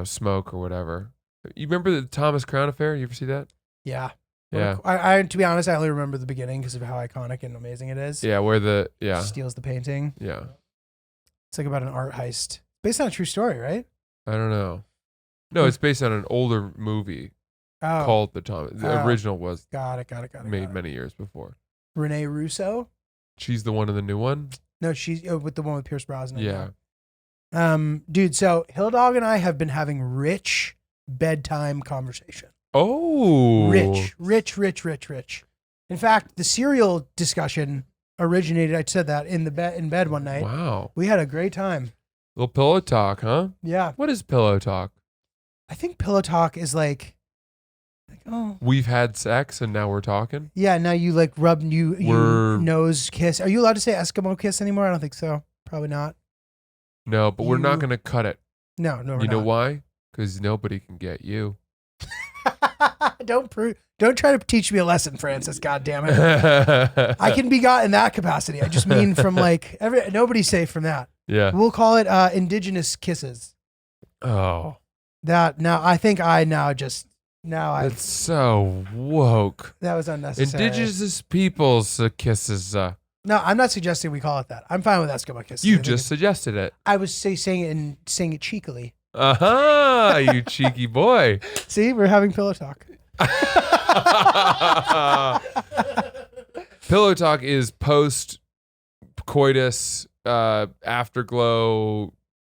smoke or whatever. You remember the Thomas Crown affair? You ever see that? Yeah. Yeah. I to be honest, I only remember the beginning because of how iconic and amazing it is. Yeah, where Steals the painting. Yeah. It's like about an art heist. Based on a true story, right? I don't know. No, it's based on an older movie called The Thomas. The original was Got it. made many years before. Renee Russo? She's the one in the new one? No, she's with the one with Pierce Brosnan. Yeah. Dude, so Hilldog and I have been having rich bedtime conversation. Oh. Rich. In fact, the cereal discussion originated, I said that, in bed one night. Wow. We had a great time. Little pillow talk, huh? Yeah. What is pillow talk? I think pillow talk is like, oh. We've had sex and now we're talking? Yeah, now you like rub you nose kiss. Are you allowed to say Eskimo kiss anymore? I don't think so. Probably not. No, but we're not going to cut it. No, we're You know not. why? Because nobody can get you. Don't try to teach me a lesson, Francis. God damn it. I can be got in that capacity. I just mean from like nobody's safe from that. Yeah. We'll call it indigenous kisses. Oh. That now I think That's so woke. that was unnecessary. Indigenous people's kisses. No, I'm not suggesting we call it that. I'm fine with Eskimo kisses. You just suggested it. I was saying it cheekily. Uh-huh, you cheeky boy. See, we're having pillow talk. Pillow talk is post-coitus, afterglow,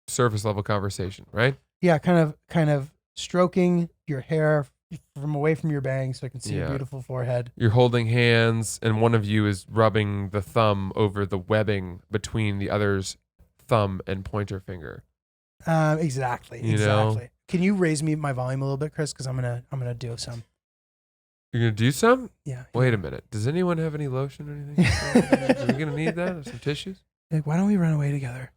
surface level conversation, right? Yeah, kind of stroking your hair from away from your bangs so I can see your beautiful forehead. You're holding hands, and one of you is rubbing the thumb over the webbing between the other's thumb and pointer finger. Exactly. You know? Can you raise my volume a little bit, Chris? Because I'm gonna do some. You're gonna do some? Yeah. Wait a minute. Does anyone have any lotion or anything? Are we gonna need that? Or some tissues? Like, why don't we run away together?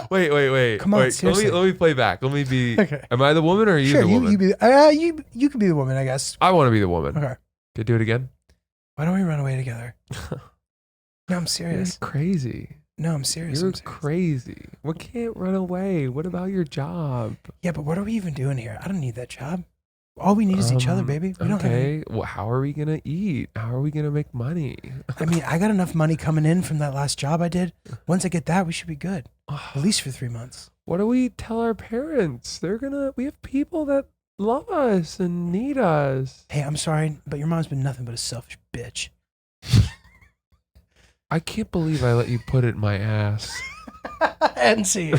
Wait. Come on, wait, seriously. let me play back. Let me be. Okay. Am I the woman or are you Sure, the woman? you could be the woman, I guess. I want to be the woman. Okay. Can I do it again? Why don't we run away together? No, I'm serious. You're crazy. No, I'm serious. You're I'm serious. crazy. We can't run away. What about your job? Yeah, but what are we even doing here? I don't need that job. All we need is each other, baby. We don't have any. Well, how are we gonna eat? How are we gonna make money? I mean, I got enough money coming in from that last job I did. Once I get that, we should be good. At least for 3 months. What do we tell our parents? We have people that love us and need us. Hey, I'm sorry, but your mom's been nothing but a selfish bitch. I can't believe I let you put it in my ass. And see.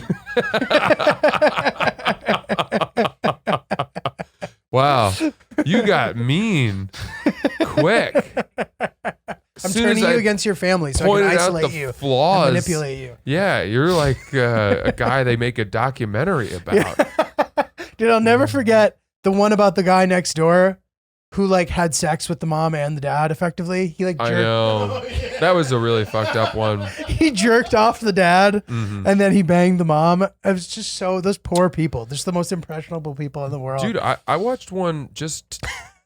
Wow, you got mean quick. I'm turning you against your family so I can isolate you flaws. and manipulate you. Yeah, you're like a guy they make a documentary about. Dude, I'll never forget the one about the guy next door who like had sex with the mom and the dad effectively. He like I know. That was a really fucked up one. He jerked off the dad and then he banged the mom. It was just those poor people. They're just the most impressionable people in the world. Dude, I watched one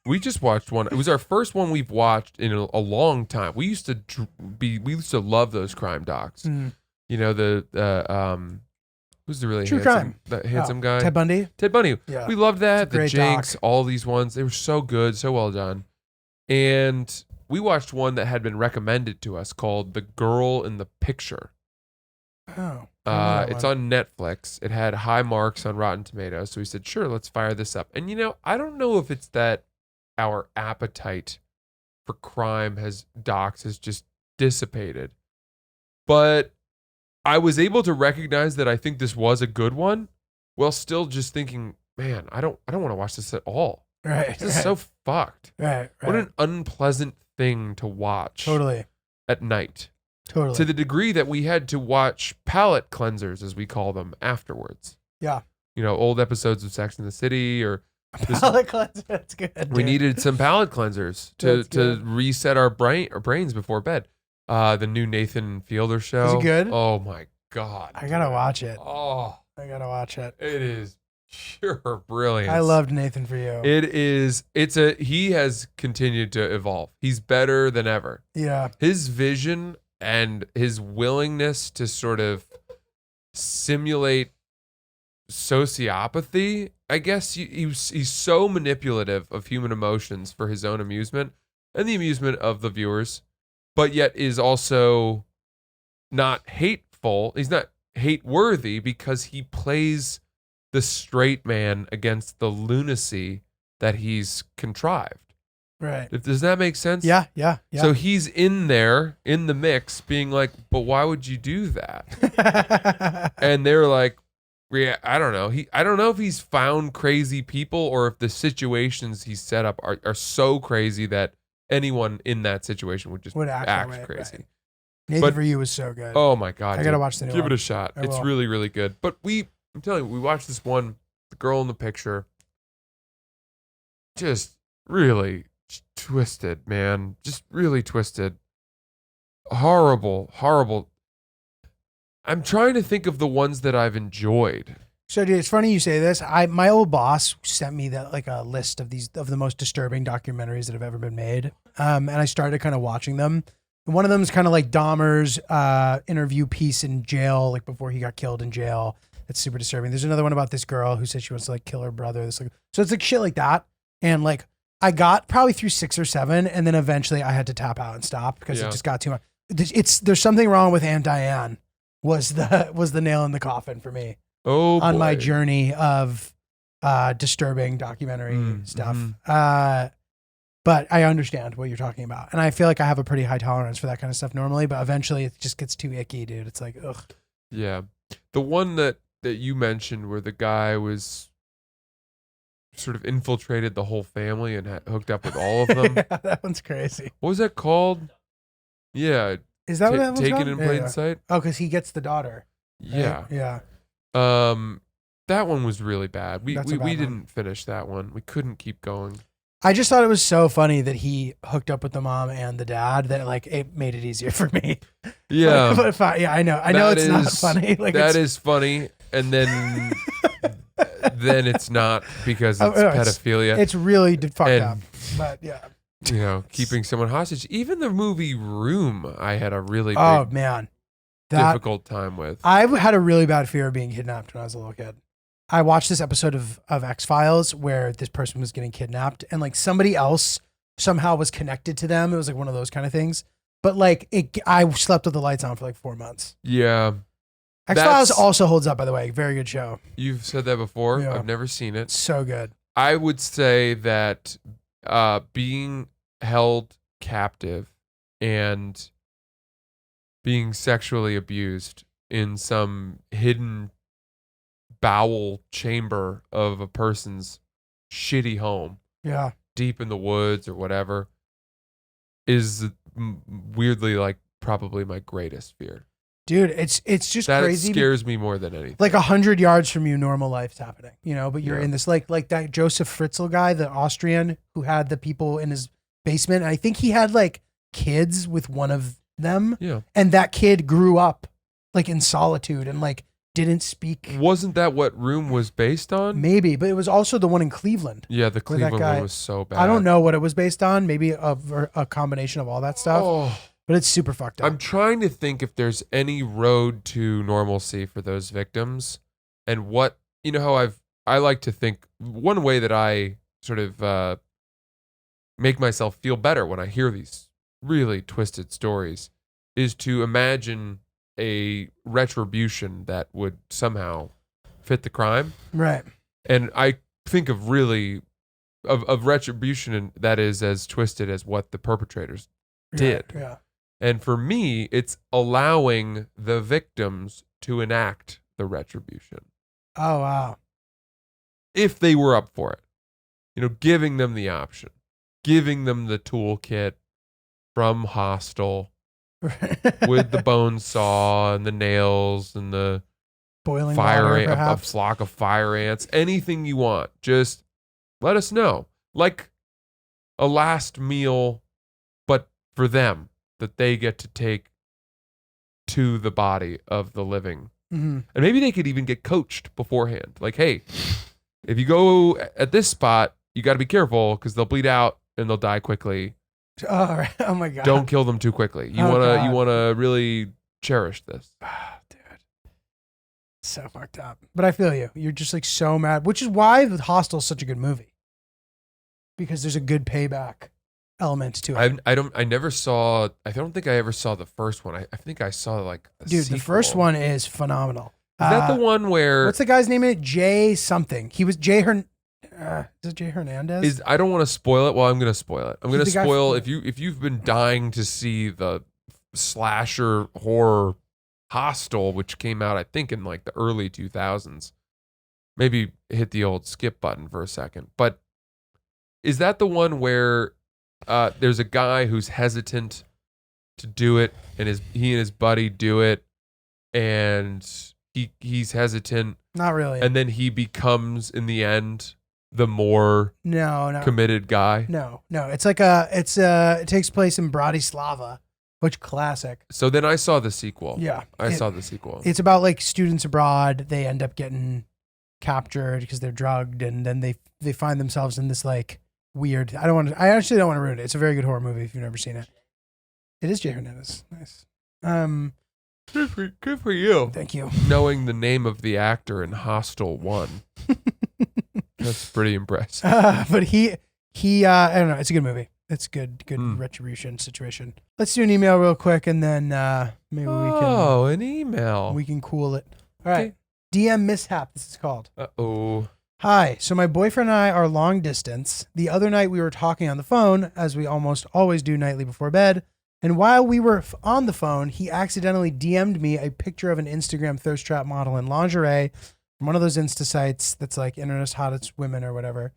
we just watched one. It was our first one we've watched in a long time. We used to love those crime docs. Mm. You know, who's the really True crime. handsome guy? Ted Bundy? Ted Bundy. Yeah. We loved that. It's a The great Jinx, doc. all these ones. They were so good, so well done. And we watched one that had been recommended to us called The Girl in the Picture. Oh. It's on Netflix. It had high marks on Rotten Tomatoes. So we said, sure, let's fire this up. And I don't know if it's that our appetite for crime docs has just dissipated. But I was able to recognize that I think this was a good one while still just thinking, man, I don't want to watch this at all. Right. This is so fucked. Right. What an unpleasant thing to watch Totally. at night. Totally. To the degree that we had to watch palate cleansers, as we call them, afterwards. Yeah. You know, old episodes of Sex and the City or palate cleanser. That's good. We dude. needed some palate cleansers to reset our brains before bed. The new Nathan Fielder show. Is it good? Oh my God. I gotta watch it. Oh, I gotta watch it. it is pure brilliance. I loved Nathan for You. It is. He has continued to evolve. He's better than ever. Yeah. His vision and his willingness to sort of simulate sociopathy, I guess he's so manipulative of human emotions for his own amusement and the amusement of the viewers, but yet is also not hateful. He's not hate worthy because he plays the straight man against the lunacy that he's contrived. Right. Does that make sense? Yeah. Yeah. Yeah. So he's in there in the mix being like, but why would you do that? And they're like, yeah, I don't know. I don't know if he's found crazy people or if the situations he's set up are so crazy that anyone in that situation would just act crazy. Right. Nathan for You was so good. Oh my God. I gotta watch the new Give one. it a shot. I It's will. really, really good. But I'm telling you, we watched this one, the girl in the picture, just really twisted, man. Just really twisted. Horrible, horrible. I'm trying to think of the ones that I've enjoyed. So, dude, it's funny you say this. My old boss sent me a list of the most disturbing documentaries that have ever been made, and I started kind of watching them. And one of them is kind of like Dahmer's interview piece in jail, like before he got killed in jail. It's super disturbing. There's another one about this girl who said she wants to like kill her brother. So it's like shit like that. And like I got probably through 6 or 7, and then eventually I had to tap out and stop because it just got too much. There's something wrong with Aunt Diane. Was the nail in the coffin for me. Oh, on boy. my journey of disturbing documentary stuff. But I understand what you're talking about. And I feel like I have a pretty high tolerance for that kind of stuff normally, but eventually it just gets too icky, dude. It's like, ugh. Yeah. The one that you mentioned where the guy was sort of infiltrated the whole family and hooked up with all of them. Yeah, that one's crazy. What was that called? Yeah. Is that what that one's Taken called? in plain sight? Oh, because he gets the daughter. Right? Yeah. Yeah. That one was really bad. We That's a bad one. didn't finish that one. We couldn't keep going. I just thought it was so funny that he hooked up with the mom and the dad that like it made it easier for me. Yeah. I know it's not funny. Like that is funny, and then then it's not because it's pedophilia. It's really fucked up. But yeah. You know, keeping someone hostage. Even the movie Room, I had a really difficult time with. I had a really bad fear of being kidnapped when I was a little kid. I watched this episode of X-Files where this person was getting kidnapped and like somebody else somehow was connected to them. It was like one of those kind of things. But like I slept with the lights on for like 4 months. Yeah. X-Files also holds up, by the way. Very good show. You've said that before. Yeah. I've never seen it. So good. I would say that being held captive and being sexually abused in some hidden bowel chamber of a person's shitty home, deep in the woods or whatever, is weirdly like probably my greatest fear. Dude, it's just that crazy. Scares me more than anything. Like 100 yards from you, normal life's happening, you know, but you're Yeah. in this like that Joseph Fritzl guy, the Austrian who had the people in his basement. I think he had like kids with one of them. Yeah. And that kid grew up like in solitude and like didn't speak. Wasn't that what Room was based on? Maybe, but it was also the one in Cleveland. Yeah, the where that Cleveland guy- one was so bad. I don't know what it was based on. Maybe a combination of all that stuff. Oh, But it's super fucked up. I'm trying to think if there's any road to normalcy for those victims, and what, you know, how I like to think one way that I sort of make myself feel better when I hear these really twisted stories is to imagine a retribution that would somehow fit the crime. Right. And I think of really of retribution that is as twisted as what the perpetrators did. Yeah. And for me, it's allowing the victims to enact the retribution Oh, wow. if they were up for it. You know, giving them the option, giving them the toolkit, from Hostel with the bone saw and the nails and the boiling fire water, a perhaps. flock of fire ants, anything you want, just let us know. Like a last meal, but for them, that they get to take to the body of the living. Mm-hmm. And maybe they could even get coached beforehand. Like, hey, if you go at this spot, you got to be careful because they'll bleed out and they'll die quickly. Oh, right. Oh my God. Don't kill them too quickly. You wanna really cherish this. Dude. So fucked up. But I feel you. You're just like so mad, which is why the Hostel is such a good movie. Because there's a good payback element to it. I never saw, I don't think I ever saw the first one. I think I saw like Dude, the first one is phenomenal. Is that the one where what's the guy's name in it? Jay something. He was Jay is it Jay Hernandez? I don't want to spoil it. Well, I'm going to spoil it. I'm going to the guy spoil from- if you've been dying to see the slasher horror Hostel, which came out I think in like the early 2000s. Maybe hit the old skip button for a second. But is that the one where there's a guy who's hesitant to do it, and he and his buddy do it, and he's hesitant, Not really. and then he becomes in the end the more no. committed guy? No. It's like it takes place in Bratislava, which classic. So then I saw the sequel. Yeah. I saw the sequel. It's about like students abroad. They end up getting captured because they're drugged, and then they find themselves in this like weird. I actually don't want to ruin it. It's a very good horror movie if you've never seen it. It is Jay Hernandez. Nice. Good for you. Thank you. Knowing the name of the actor in Hostel 1. That's pretty impressive. But he I don't know. It's a good movie. It's good retribution situation. Let's do an email real quick, and then maybe an email. we can cool it. All right. DM mishap. This is called. Uh-oh. Hi. So my boyfriend and I are long distance. The other night we were talking on the phone, as we almost always do nightly before bed. And while we were on the phone, he accidentally DM'd me a picture of an Instagram thirst trap model in lingerie from one of those Insta sites that's like Internet's Hottest Women or whatever.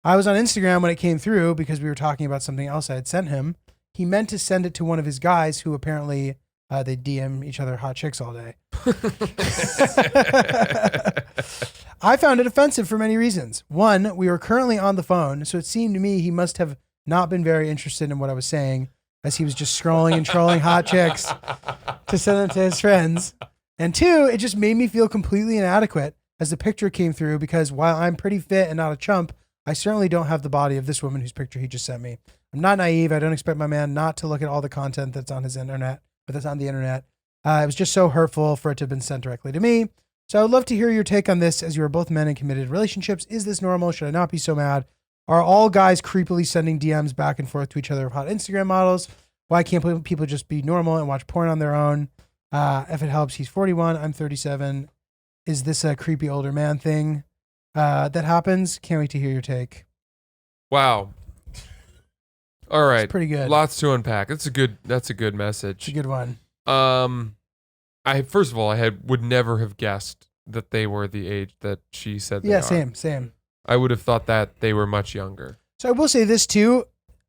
I was on Instagram when it came through because we were talking about something else I had sent him. He meant to send it to one of his guys who apparently they DM each other hot chicks all day. I found it offensive for many reasons. One, we were currently on the phone, so it seemed to me he must have not been very interested in what I was saying, as he was just scrolling and trolling hot chicks to send them to his friends. And two, it just made me feel completely inadequate as the picture came through, because while I'm pretty fit and not a chump, I certainly don't have the body of this woman whose picture he just sent me. I'm not naive. I don't expect my man not to look at all the content that's on his internet, but that's on the internet. It was just so hurtful for it to have been sent directly to me. So I would love to hear your take on this, as you are both men in committed relationships. Is this normal? Should I not be so mad? Are all guys creepily sending DMs back and forth to each other of hot Instagram models? Why can't people just be normal and watch porn on their own? If it helps, he's 41. I'm 37. Is this a creepy older man thing that happens? Can't wait to hear your take. Wow. All right. It's pretty good. Lots to unpack. That's a good message. It's a good one. First of all, would never have guessed that they were the age that she said they are. Same. I would have thought that they were much younger. So I will say this too.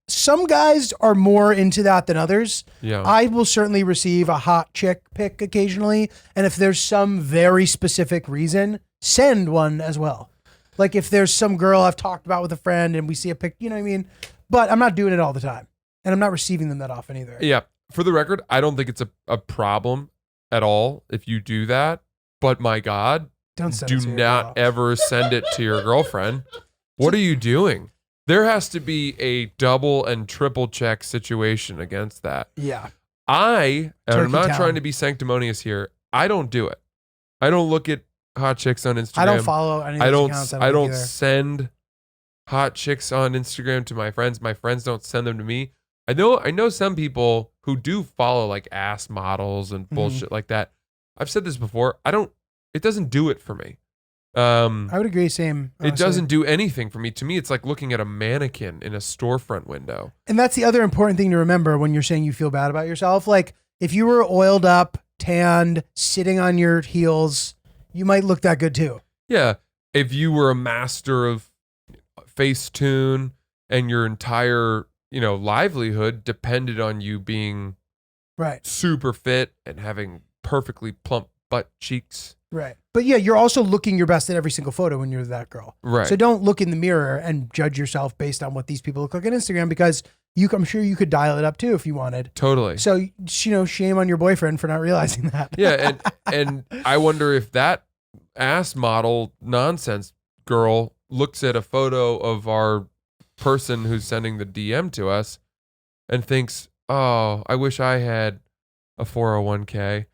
Some guys are more into that than others. Yeah. I will certainly receive a hot chick pic occasionally. And if there's some very specific reason, send one as well. Like if there's some girl I've talked about with a friend and we see a pic, you know what I mean? But I'm not doing it all the time. And I'm not receiving them that often either. Yeah. For the record, I don't think it's a problem at all if you do that. But my God, Don't send it to do your not girl. ever send it to your girlfriend. What are you doing? There has to be a double and triple check situation against that. Yeah. And I'm Turkey not town. trying to be sanctimonious here. I don't do it. I don't look at hot chicks on Instagram. I don't follow any of I those don't. accounts. I don't either. send hot chicks on Instagram to my friends. My friends don't send them to me. I know some people who do follow like ass models and bullshit like that. I've said this before. It doesn't do it for me. I would agree. Same. It honestly. doesn't do anything for me. To me, it's like looking at a mannequin in a storefront window. And that's the other important thing to remember when you're saying you feel bad about yourself. Like if you were oiled up, tanned, sitting on your heels, you might look that good too. Yeah. If you were a master of Facetune and your entire livelihood depended on you being right, super fit and having perfectly plump butt cheeks. Right. But yeah, you're also looking your best in every single photo when you're that girl. Right. So don't look in the mirror and judge yourself based on what these people look like on Instagram, because I'm sure you could dial it up too if you wanted. Totally. So, shame on your boyfriend for not realizing that. Yeah. And I wonder if that ass model nonsense girl looks at a photo of our person who's sending the DM to us and thinks, oh, I wish I had a 401k.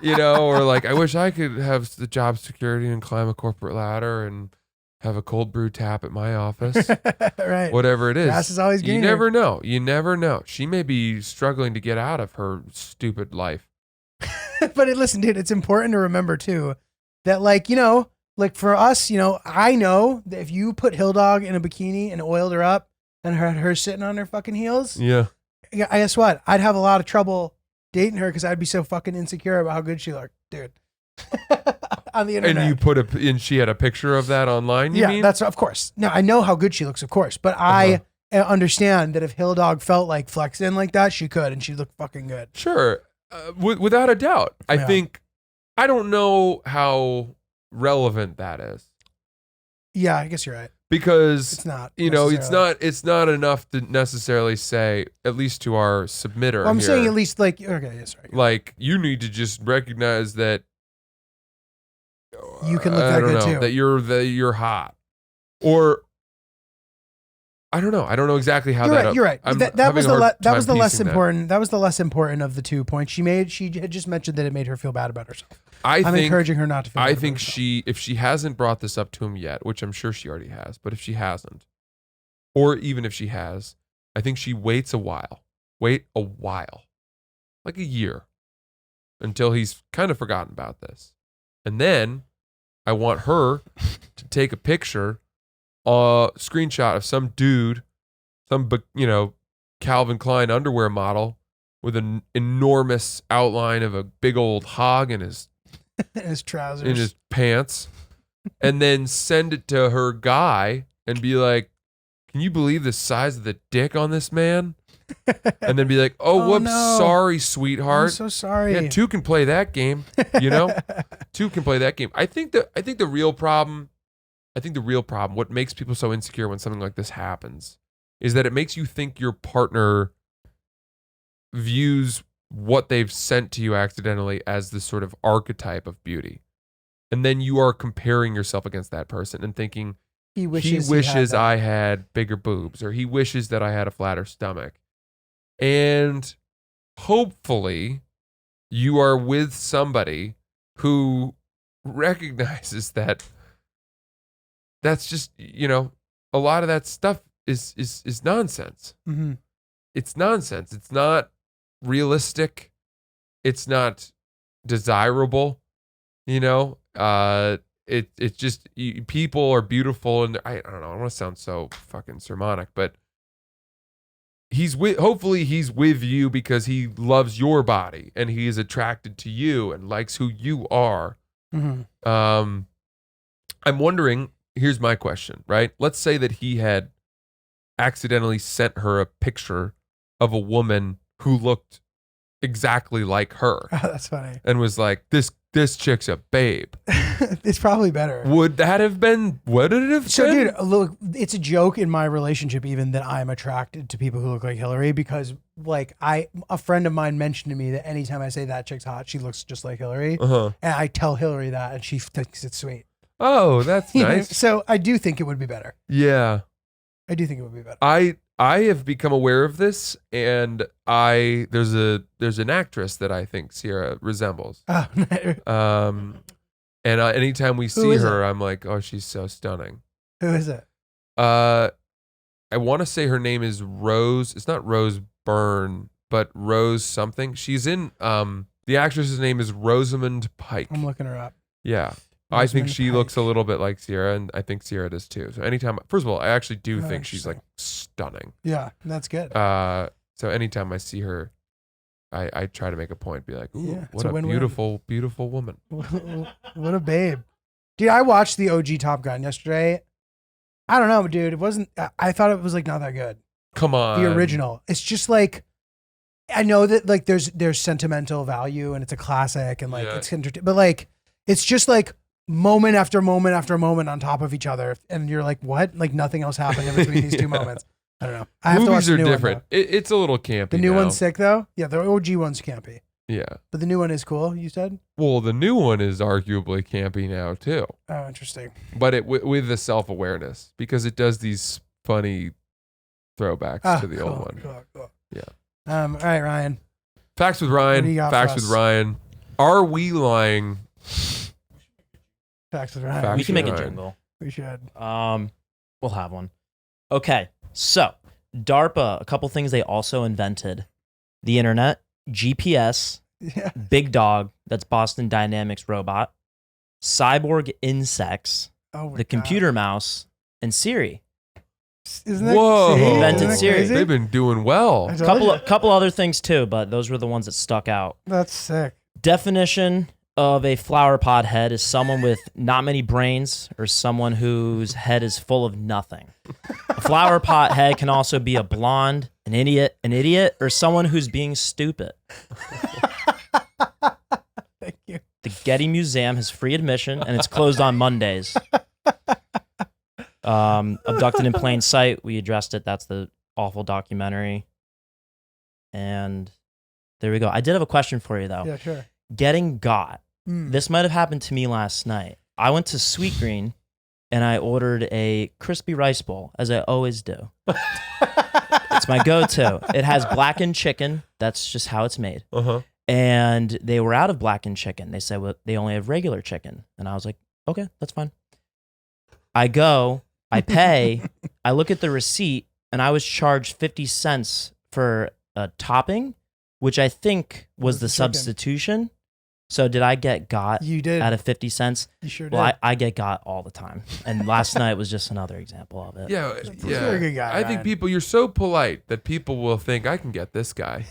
Or like, I wish I could have the job security and climb a corporate ladder and have a cold brew tap at my office. Right. Whatever it is. Grass is always greener. You never know. You never know. She may be struggling to get out of her stupid life. But listen, dude, it's important to remember too that like for us, I know that if you put Hill Dog in a bikini and oiled her up and her sitting on her fucking heels, yeah, guess what? I'd have a lot of trouble dating her because I'd be so fucking insecure about how good she looked, dude. On the internet. And you and she had a picture of that online, you mean? That's of course. No, I know how good she looks, of course, but I understand that if Hill Dog felt like flexing like that, she could, and she looked fucking good. Sure. Without a doubt. I think, I don't know how relevant that is. Yeah, I guess you're right. Because it's not, it's not enough to necessarily say, at least to our submitter. Well, I'm here, saying at least like, okay, yes, right. Like, you need to just recognize that you can look that good too. That you're hot. Or I don't know. I don't know exactly how You're right. That was the less important. That was the less important of the 2 points she made. She had just mentioned that it made her feel bad about herself. I'm encouraging her not to feel bad. I think if she hasn't brought this up to him yet, which I'm sure she already has, but if she hasn't, or even if she has, I think she waits a while. Wait a while. Like a year. Until he's kind of forgotten about this. And then I want her to take a picture, screenshot of some dude, some Calvin Klein underwear model with an enormous outline of a big old hog in his trousers, in his pants, and then send it to her guy and be like, "Can you believe the size of the dick on this man?" And then be like, "Oh, whoops, no. Sorry, sweetheart. I'm so sorry." Yeah, 2 can play that game. 2 can play that game. I think the real problem, what makes people so insecure when something like this happens, is that it makes you think your partner views what they've sent to you accidentally as this sort of archetype of beauty. And then you are comparing yourself against that person and thinking, he wishes I had bigger boobs, or he wishes that I had a flatter stomach. And hopefully you are with somebody who recognizes that that's just, a lot of that stuff is nonsense. Mm-hmm. It's nonsense. It's not realistic. It's not desirable. It's just, people are beautiful, and I don't know. I don't want to sound so fucking sermonic, but hopefully he's with you because he loves your body and he is attracted to you and likes who you are. Mm-hmm. I'm wondering, here's my question, right? Let's say that he had accidentally sent her a picture of a woman who looked exactly like her. Oh, that's funny. And was like, this chick's a babe. It's probably better. Would it have been? So, dude, look, it's a joke in my relationship even that I'm attracted to people who look like Hillary, because like a friend of mine mentioned to me that anytime I say that chick's hot, she looks just like Hillary. Uh-huh. And I tell Hillary that, and she thinks it's sweet. Oh, that's nice. So I do think it would be better. Yeah. I do think it would be better. I have become aware of this, and there's an actress that I think Sierra resembles. Oh, and anytime we see her, I'm like, oh, she's so stunning. Who is it? I want to say her name is Rose. It's not Rose Byrne, but Rose something. She's in the actress's name is Rosamund Pike. I'm looking her up. Yeah. I think she looks a little bit like Sierra, and I think Sierra does too. So anytime, first of all, I actually do think she's like stunning. Yeah, that's good. So anytime I see her, I try to make a point, be like, ooh, yeah, what a beautiful, beautiful woman. What a babe. Dude, I watched the OG Top Gun yesterday. I don't know, dude. It wasn't, I thought it was like not that good. Come on. The original. It's just like, I know that like there's sentimental value and it's a classic and like it's but like it's just like moment after moment after moment on top of each other, and you're like, what? Like nothing else happened in between these two moments. I don't know. I have Movies to watch are the new different. One, It's a little campy. the new now. one's sick though. Yeah, the OG one's campy. Yeah. But the new one is cool. You said. Well, the new one is arguably campy now too. Oh, interesting. But it with the self-awareness, because it does these funny throwbacks to the old one. Cool. Yeah. All right, Ryan. Facts with What do Ryan. you got Facts for with us? Ryan. Are we lying? Facts with Ryan. Facts We can make a Ryan. jingle. We should. We'll have one. Okay, so DARPA, a couple things they also invented: the internet, GPS, Yeah. Big Dog, that's Boston Dynamics robot, cyborg insects, Oh my the computer mouse, and Siri. Isn't that Whoa. see? Invented Isn't that Siri. crazy? They've been doing well. I told you. Couple other things too, but those were the ones that stuck out. That's sick. Definition of a flower pot head is someone with not many brains or someone whose head is full of nothing. A flower pot head can also be a blonde, an idiot, or someone who's being stupid. Thank you. The Getty Museum has free admission and it's closed on Mondays. Abducted in Plain Sight, we addressed it. That's the awful documentary. And there we go. I did have a question for you though. Yeah, sure. Getting got. Mm. This might have happened to me last night. I went to Sweet Green and I ordered a crispy rice bowl, as I always do. It's my go-to. It has blackened chicken. That's just how it's made. Uh-huh. And they were out of blackened chicken. They said, well, they only have regular chicken. And I was like, okay, that's fine. I go, I pay, I look at the receipt, and I was charged 50 cents for a topping, which I think was the the chicken. substitution. So did I get got You did. out of 50 cents? You sure did. Well, I get got all the time. And last night was just another example of it. Yeah, You're a good guy, I think Ryan. people, you're so polite that people will think I can get this guy.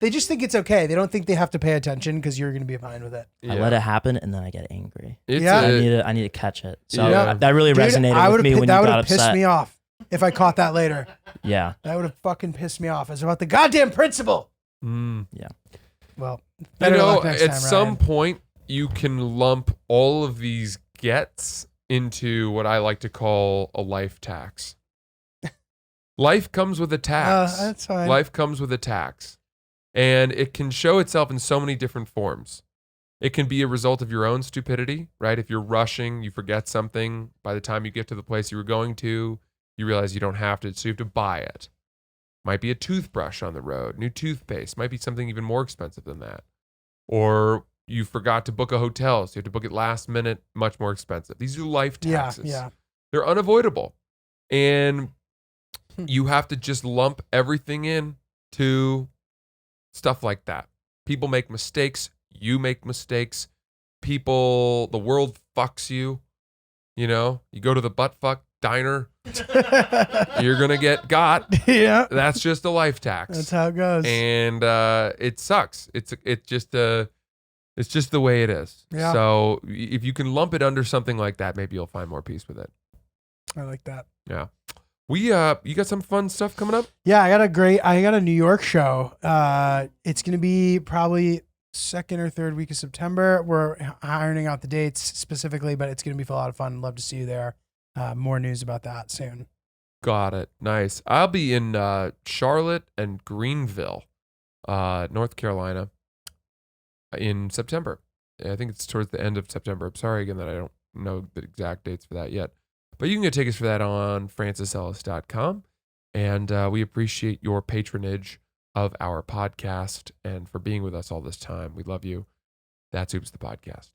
They just think it's okay. They don't think they have to pay attention because you're going to be fine with it. I let it happen, and then I get angry. It's Yeah. I need to catch it. So Yeah. that really Dude, resonated I with would've me pi- when that you would got have pissed upset. me off if I caught that later. Yeah. That would have fucking pissed me off. It's about the goddamn principle. Mm. Well, You better know, luck next at time, some Ryan. point, you can lump all of these gets into what I like to call a life tax. Life comes with a tax. That's fine. Life comes with a tax. And it can show itself in so many different forms. It can be a result of your own stupidity, right? If you're rushing, you forget something. By the time you get to the place you were going to, you realize you don't have to, so you have to buy it. Might be a toothbrush on the road, new toothpaste. Might be something even more expensive than that. Or you forgot to book a hotel, so you have to book it last minute, much more expensive. These are life taxes. Yeah. They're unavoidable. And you have to just lump everything in to stuff like that. People make mistakes. You make mistakes. The world fucks you. You know, you go to the butt fuck diner, you're going to get got. Yeah. That's just a life tax. That's how it goes. And it sucks. It's just the way it is. Yeah. So if you can lump it under something like that, maybe you'll find more peace with it. I like that. Yeah. You got some fun stuff coming up? Yeah, I got a New York show. It's going to be probably second or third week of September. We're ironing out the dates specifically, but it's going to be a lot of fun. Love to see you there. More news about that soon. Got it. Nice. I'll be in Charlotte and Greenville, North Carolina, in September. I think it's towards the end of September. I'm sorry again that I don't know the exact dates for that yet. But you can get tickets for that on francisellis.com. And we appreciate your patronage of our podcast and for being with us all this time. We love you. That's Oops the Podcast.